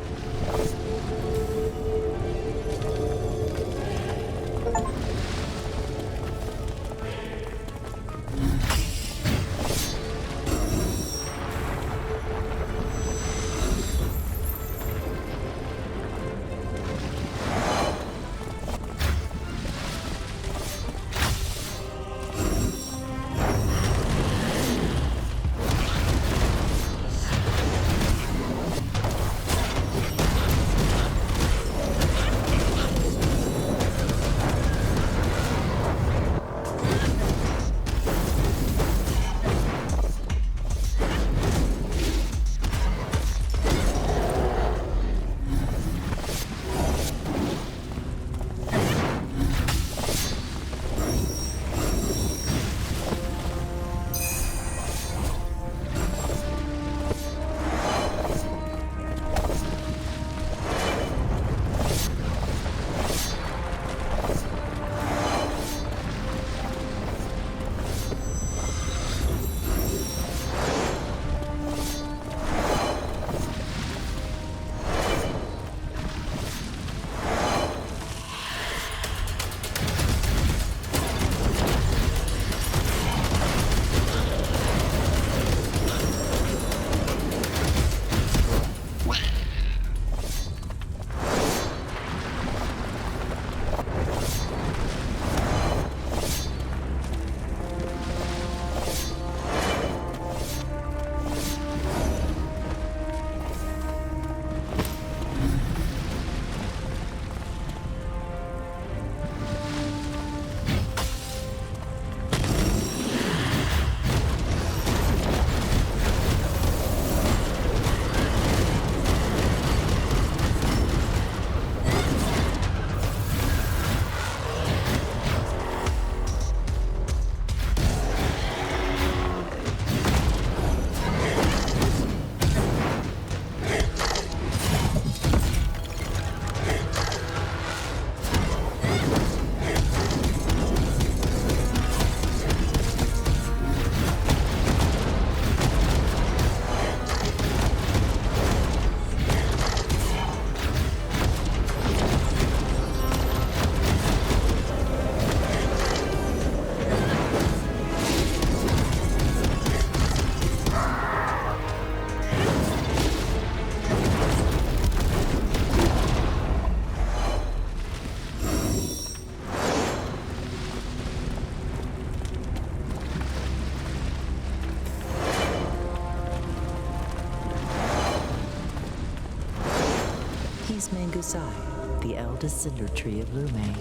Mangusai, the eldest cinder tree of Lume.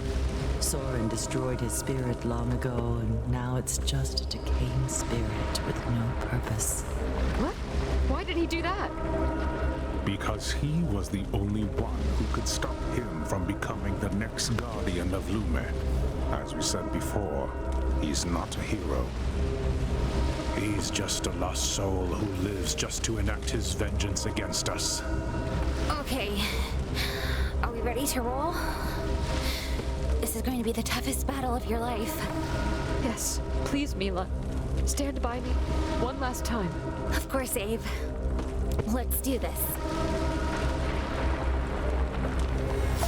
Soren destroyed his spirit long ago, and now it's just a decaying spirit with no purpose. What? Why did he do that? Because he was the only one who could stop him from becoming the next guardian of Lume. As we said before, he's not a hero. He's just a lost soul who lives just to enact his vengeance against us. Okay. Are we ready to roll? This is going to be the toughest battle of your life. Yes. Please, Mila. stand by me one last time. Of course, Abe. Let's do this.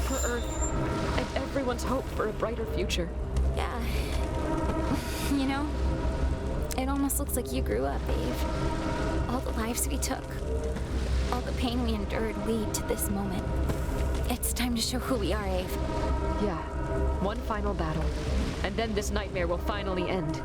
For Earth and everyone's hope for a brighter future. Yeah. You know, it almost looks like you grew up, Abe. All the lives we took, all the pain we endured lead to this moment. It's time to show who we are, Abe. Yeah, one final battle, and then this nightmare will finally end.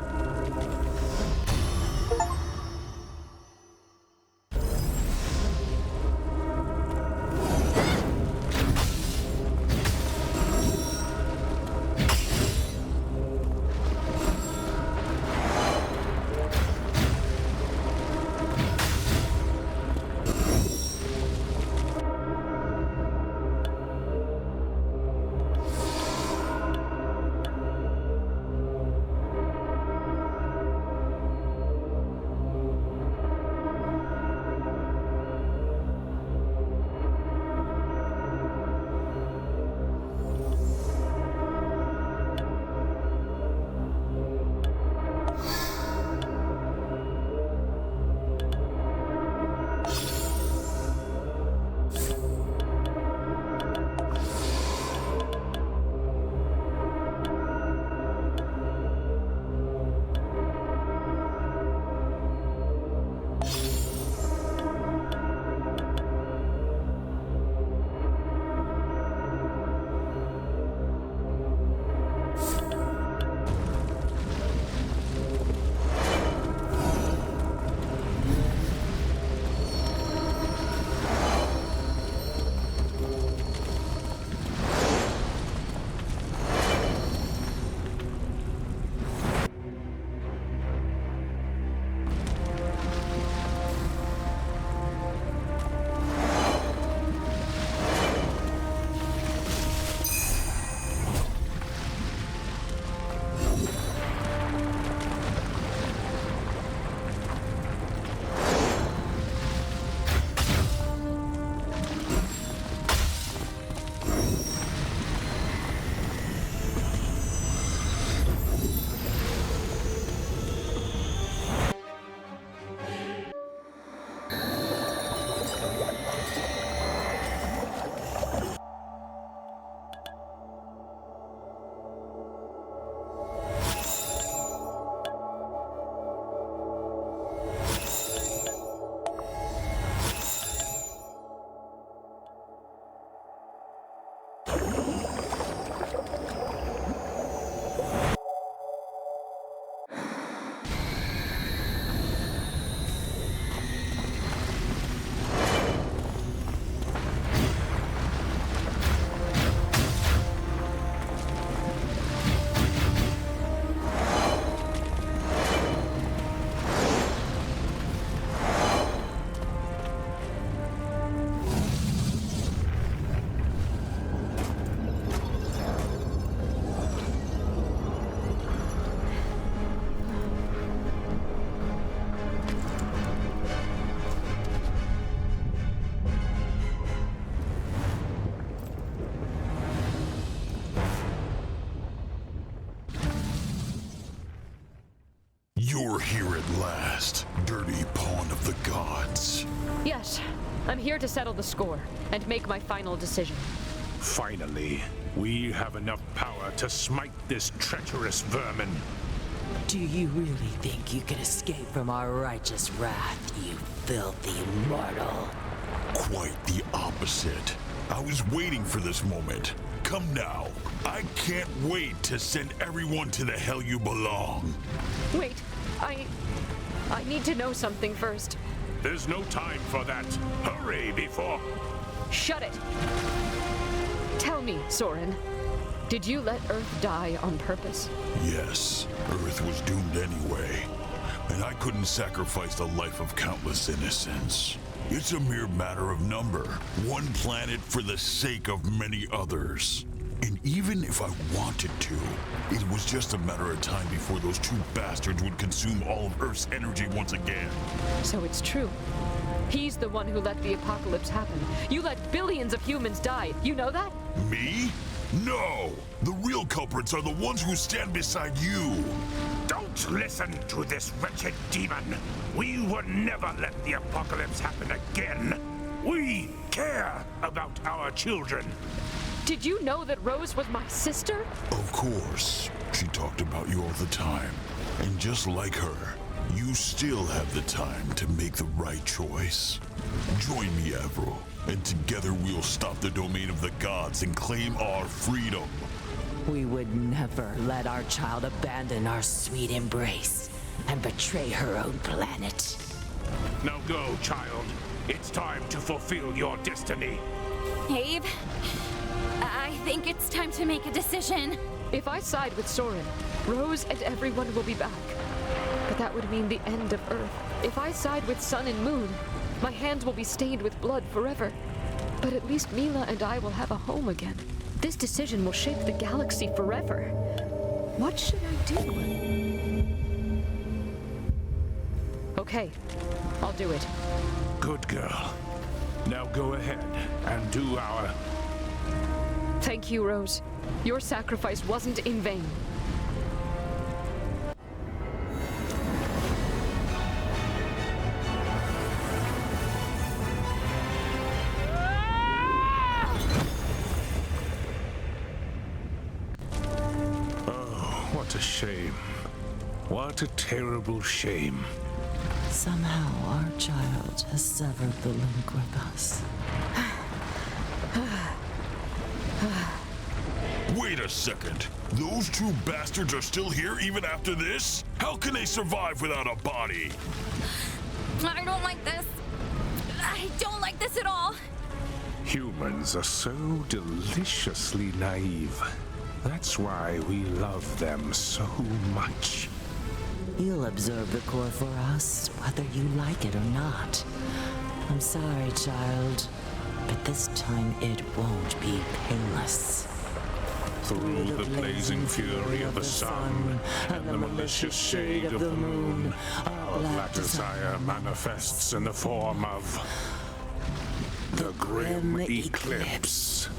You're here at last, dirty pawn of the gods. Yes, I'm here to settle the score and make my final decision. Finally, we have enough power to smite this treacherous vermin. Do you really think you can escape from our righteous wrath, you filthy mortal? Quite the opposite. I was waiting for this moment. Come now. I can't wait to send everyone to the hell you belong. Wait, I need to know something first. There's no time for that. Hurry before... Shut it! Tell me, Soren, did you let Earth die on purpose? Yes, Earth was doomed anyway. And I couldn't sacrifice the life of countless innocents. It's a mere matter of number. One planet for the sake of many others. And even if I wanted to, it was just a matter of time before those two bastards would consume all of Earth's energy once again. So it's true. He's the one who let the apocalypse happen. You let billions of humans die. You know that? Me? No! The real culprits are the ones who stand beside you! Don't Don't listen to this wretched demon. We will never let the apocalypse happen again. We care about our children. Did you know that Rose was my sister? Of course. She talked about you all the time. And just like her, you still have the time to make the right choice. Join me, Avril, and together we'll stop the domain of the gods and claim our freedom. We would never let our child abandon our sweet embrace and betray her own planet. Now go, child. It's time to fulfill your destiny. Abe, I think it's time to make a decision. If I side with Soren, Rose and everyone will be back. But that would mean the end of Earth. If I side with Sun and Moon, my hands will be stained with blood forever. But at least Mila and I will have a home again. This decision will shape the galaxy forever. What should I do? Okay, I'll do it. Good girl. Now go ahead and do our... Thank you, Rose. Your sacrifice wasn't in vain. Oh, what a shame. What a terrible shame. Somehow our child has severed the link with us. Wait a second. Those two bastards are still here even after this? How can they survive without a body? I don't like this. I don't like this at all. Humans are so deliciously naive. That's why we love them so much. You'll observe the core for us, whether you like it or not. I'm sorry, child, but this time it won't be painless. Through the blazing fury of the sun and the malicious shade of the moon, our black desire manifests in the form of the grim eclipse.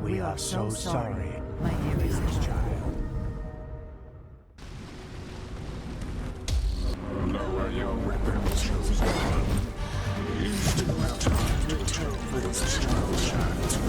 We are so sorry, my dearest child. Lower your weapons, chosen one. You still have time to return for this child's child.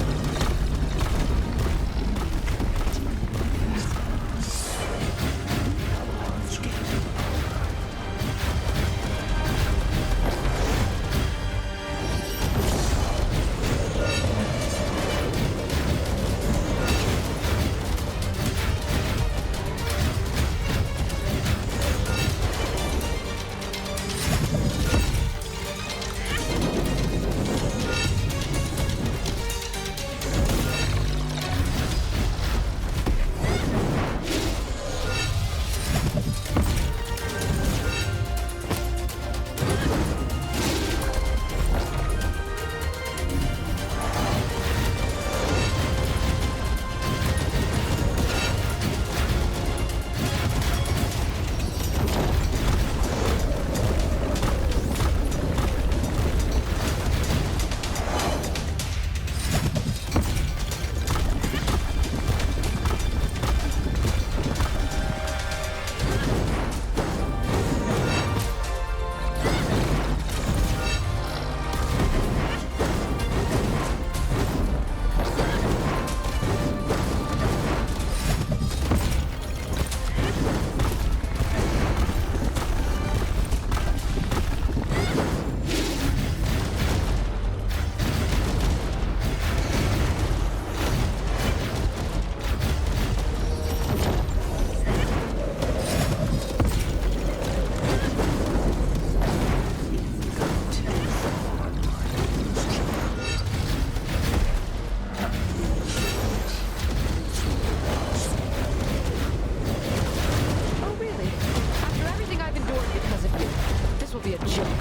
joke.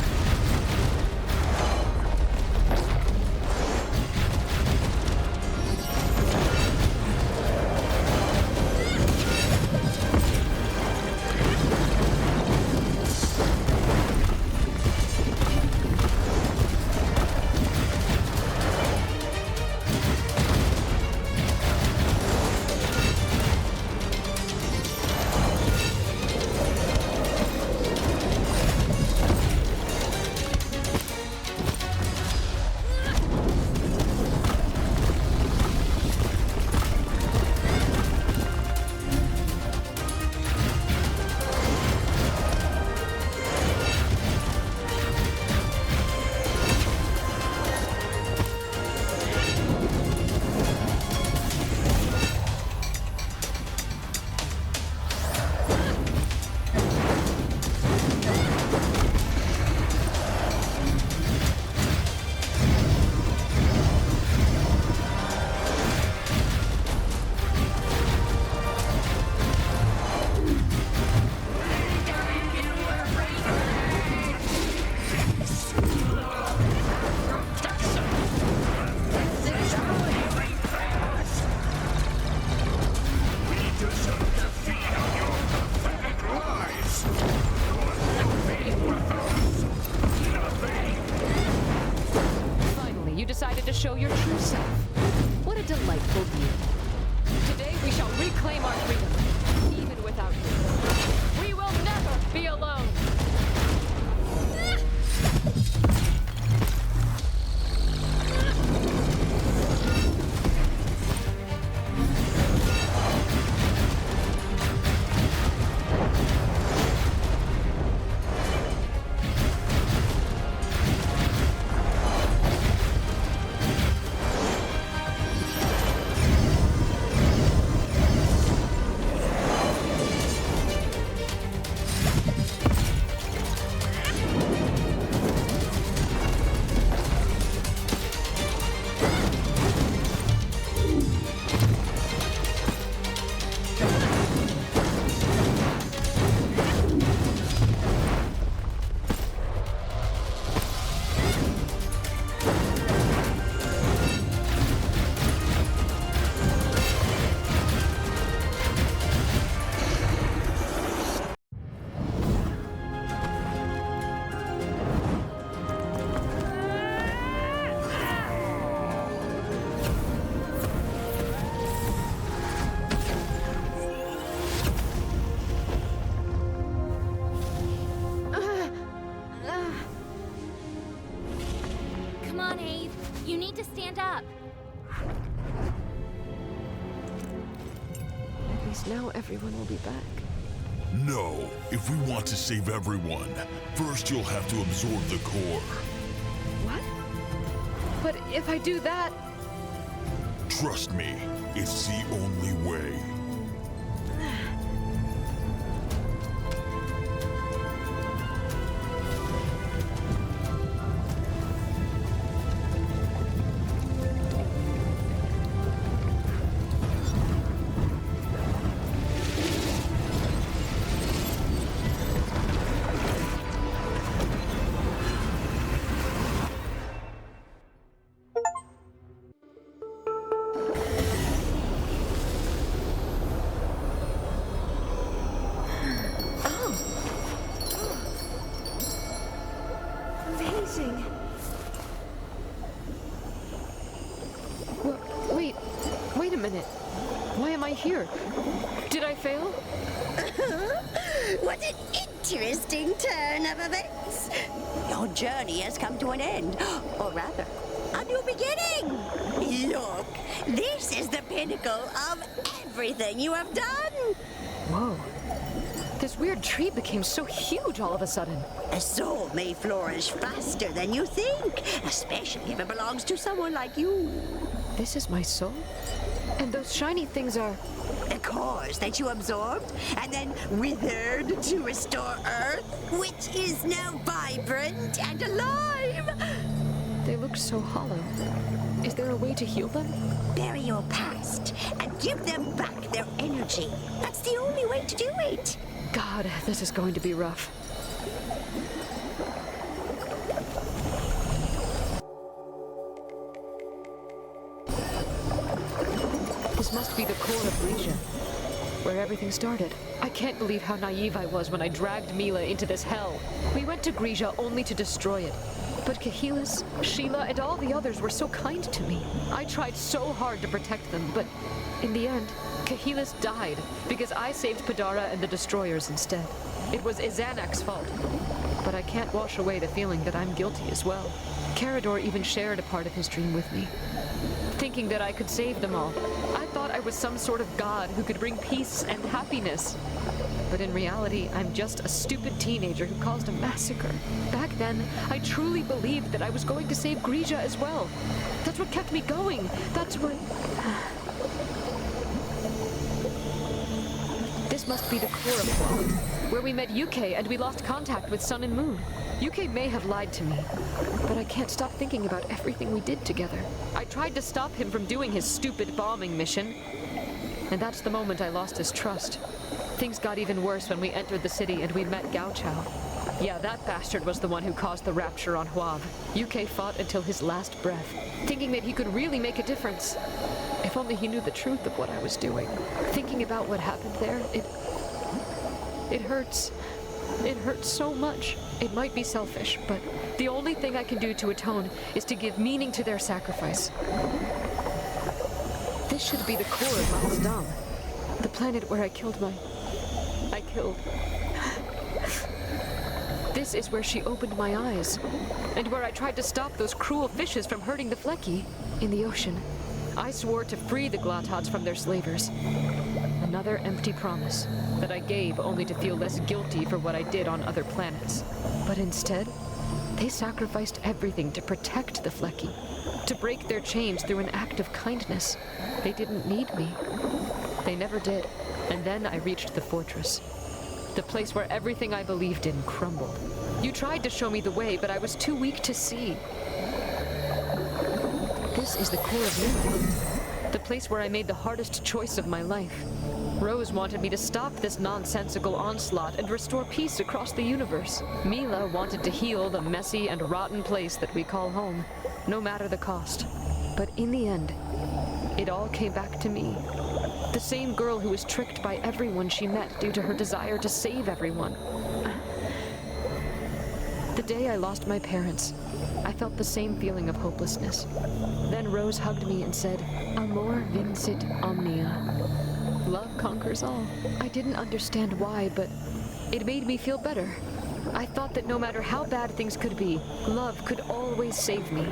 Show your true self. What a delightful view. Today we shall reclaim our freedom, even without you. We will never be alone. You need to stand up. At least now everyone will be back. No. If we want to save everyone, first you'll have to absorb the core. What? But if I do that... Trust me, it's the only way. Wait a minute. Why am I here? Did I fail? What an interesting turn of events. Your journey has come to an end. Or rather, a new beginning. Look, this is the pinnacle of everything you have done. Whoa. This weird tree became so huge all of a sudden. A soul may flourish faster than you think, especially if it belongs to someone like you. This is my soul? And those shiny things are... The cores that you absorbed and then withered to restore Earth, which is now vibrant and alive. They look so hollow. Is there a way to heal them? Bury your past and give them back their energy. That's the only way to do it. God, this is going to be rough. must be the core of Grisha, where everything started. I can't believe how naive I was when I dragged Mila into this hell. We went to Grisha only to destroy it. But Kahilis, Sheila, and all the others were so kind to me. I tried so hard to protect them, but in the end, Kahilis died because I saved Batora and the Destroyers instead. It was Izanak's fault. But I can't wash away the feeling that I'm guilty as well. Carador even shared a part of his dream with me, thinking that I could save them all. I thought I was some sort of god who could bring peace and happiness. But in reality, I'm just a stupid teenager who caused a massacre. Back then, I truly believed that I was going to save Grisha as well. That's what kept me going. That's what... This must be the core of Qual, where we met UK and we lost contact with Sun and Moon. UK may have lied to me, but I can't stop thinking about everything we did together. I tried to stop him from doing his stupid bombing mission, and that's the moment I lost his trust. Things got even worse when we entered the city and we met Gao Chao. Yeah, that bastard was the one who caused the rapture on Huab. UK fought until his last breath, thinking that he could really make a difference. If only he knew the truth of what I was doing. Thinking about what happened there, it hurts. It hurts so much. It might be selfish, but the only thing I can do to atone is to give meaning to their sacrifice. This should be the core of Mazdam, the planet where I killed. This is where she opened my eyes, and where I tried to stop those cruel fishes from hurting the Flecky in the ocean. I swore to free the Glottods from their slavers. Another empty promise that I gave only to feel less guilty for what I did on other planets. But instead, they sacrificed everything to protect the Flecky, to break their chains through an act of kindness. They didn't need me. They never did. And then I reached the fortress, the place where everything I believed in crumbled. You tried to show me the way, but I was too weak to see. This is the core of Lumen, the place where I made the hardest choice of my life. Rose wanted me to stop this nonsensical onslaught and restore peace across the universe. Mila wanted to heal the messy and rotten place that we call home, no matter the cost. But in the end, it all came back to me. The same girl who was tricked by everyone she met due to her desire to save everyone. The day I lost my parents, I felt the same feeling of hopelessness. Then Rose hugged me and said, Amor vincit omnia. Love conquers all. I didn't understand why, but it made me feel better. I thought that no matter how bad things could be, love could always save me.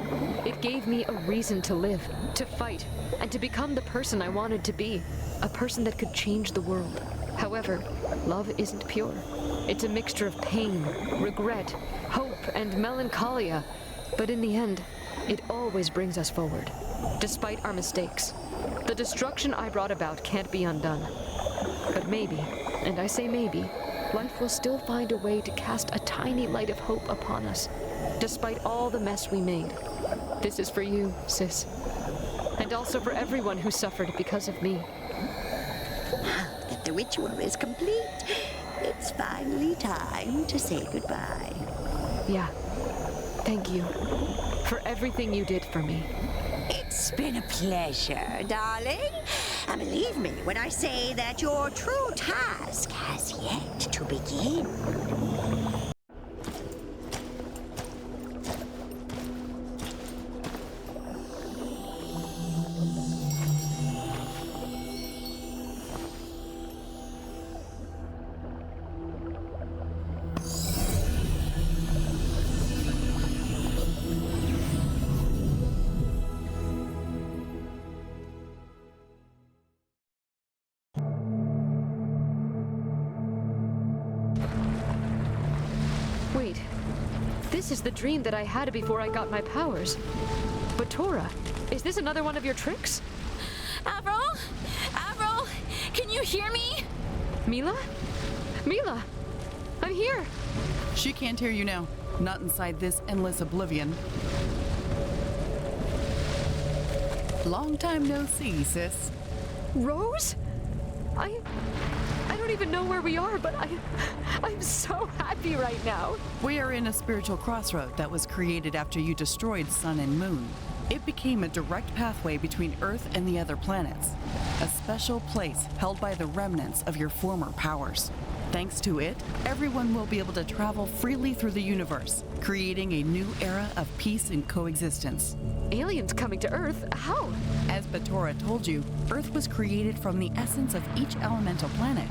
It gave me a reason to live, to fight, and to become the person I wanted to be. A person that could change the world. However, love isn't pure. It's a mixture of pain, regret, hope, and melancholia. But in the end, it always brings us forward, despite our mistakes. The destruction I brought about can't be undone. But maybe, and I say maybe, life will still find a way to cast a tiny light of hope upon us, despite all the mess we made. This is for you, sis. And also for everyone who suffered because of me. Now that the ritual is complete, it's finally time to say goodbye. Yeah. Thank you for everything you did for me. It's been a pleasure, darling. And believe me when I say that your true task has yet to begin. Wait, this is the dream that I had before I got my powers. Batora, is this another one of your tricks? Avril? Avril, can you hear me? Mila? Mila, I'm here. She can't hear you now. Not inside this endless oblivion. Long time no see, sis. Rose? I don't even know where we are, but I'm so happy right now. We are in a spiritual crossroad that was created after you destroyed Sun and Moon. It became a direct pathway between Earth and the other planets, a special place held by the remnants of your former powers. Thanks to it, everyone will be able to travel freely through the universe, creating a new era of peace and coexistence. Aliens coming to Earth? How? As Batora told you, Earth was created from the essence of each elemental planet.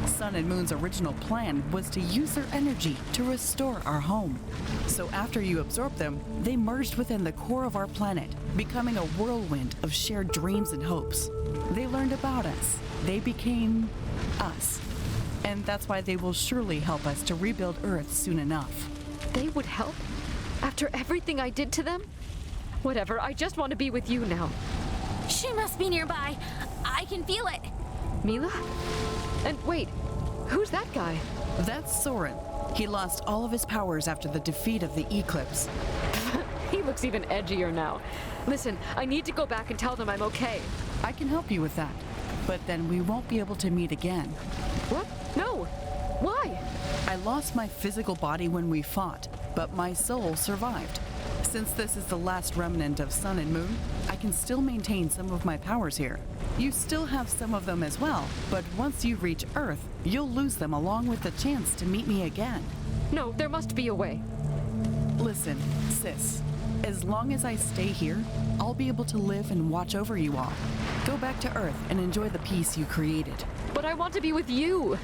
Sun and Moon's original plan was to use their energy to restore our home. So after you absorbed them, they merged within the core of our planet, becoming a whirlwind of shared dreams and hopes. They learned about us. They became us. And that's why they will surely help us to rebuild Earth soon enough. They would help? After everything I did to them? Whatever, I just want to be with you now. She must be nearby. I can feel it. Mila? And wait, who's that guy? That's Soren. He lost all of his powers after the defeat of the eclipse. He looks even edgier now. Listen, I need to go back and tell them I'm okay. I can help you with that, but then we won't be able to meet again. What? No. Why? I lost my physical body when we fought, but my soul survived. Since this is the last remnant of Sun and Moon, I can still maintain some of my powers here. You still have some of them as well, but once you reach Earth, you'll lose them along with the chance to meet me again. No, there must be a way. Listen, sis, as long as I stay here, I'll be able to live and watch over you all. Go back to Earth and enjoy the peace you created. But I want to be with you.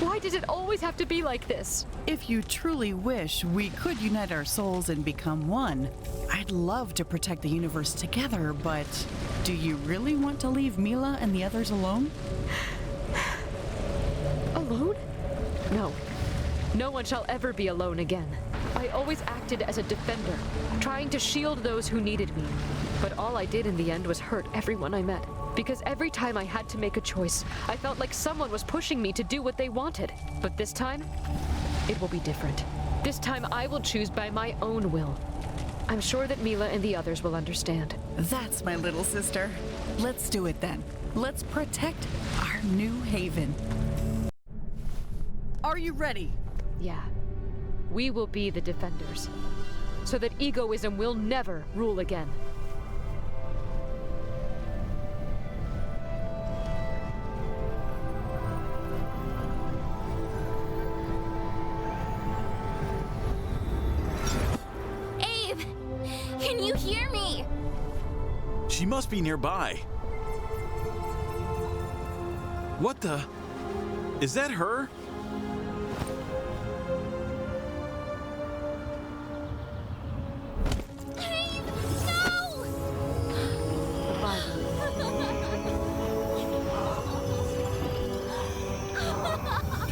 Why does it always have to be like this? If you truly wish, we could unite our souls and become one. I'd love to protect the universe together, but do you really want to leave Mila and the others alone? Alone? No. No one shall ever be alone again. I always acted as a defender, trying to shield those who needed me. But all I did in the end was hurt everyone I met. Because every time I had to make a choice, I felt like someone was pushing me to do what they wanted. But this time, it will be different. This time I will choose by my own will. I'm sure that Mila and the others will understand. That's my little sister. Let's do it then. Let's protect our new haven. Are you ready? Yeah. We will be the defenders, so that egoism will never rule again. Abe! Can you hear me? She must be nearby. What the? Is that her?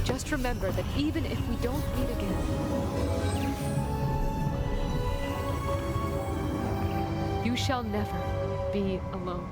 Just remember that even if we don't meet again, you shall never be alone.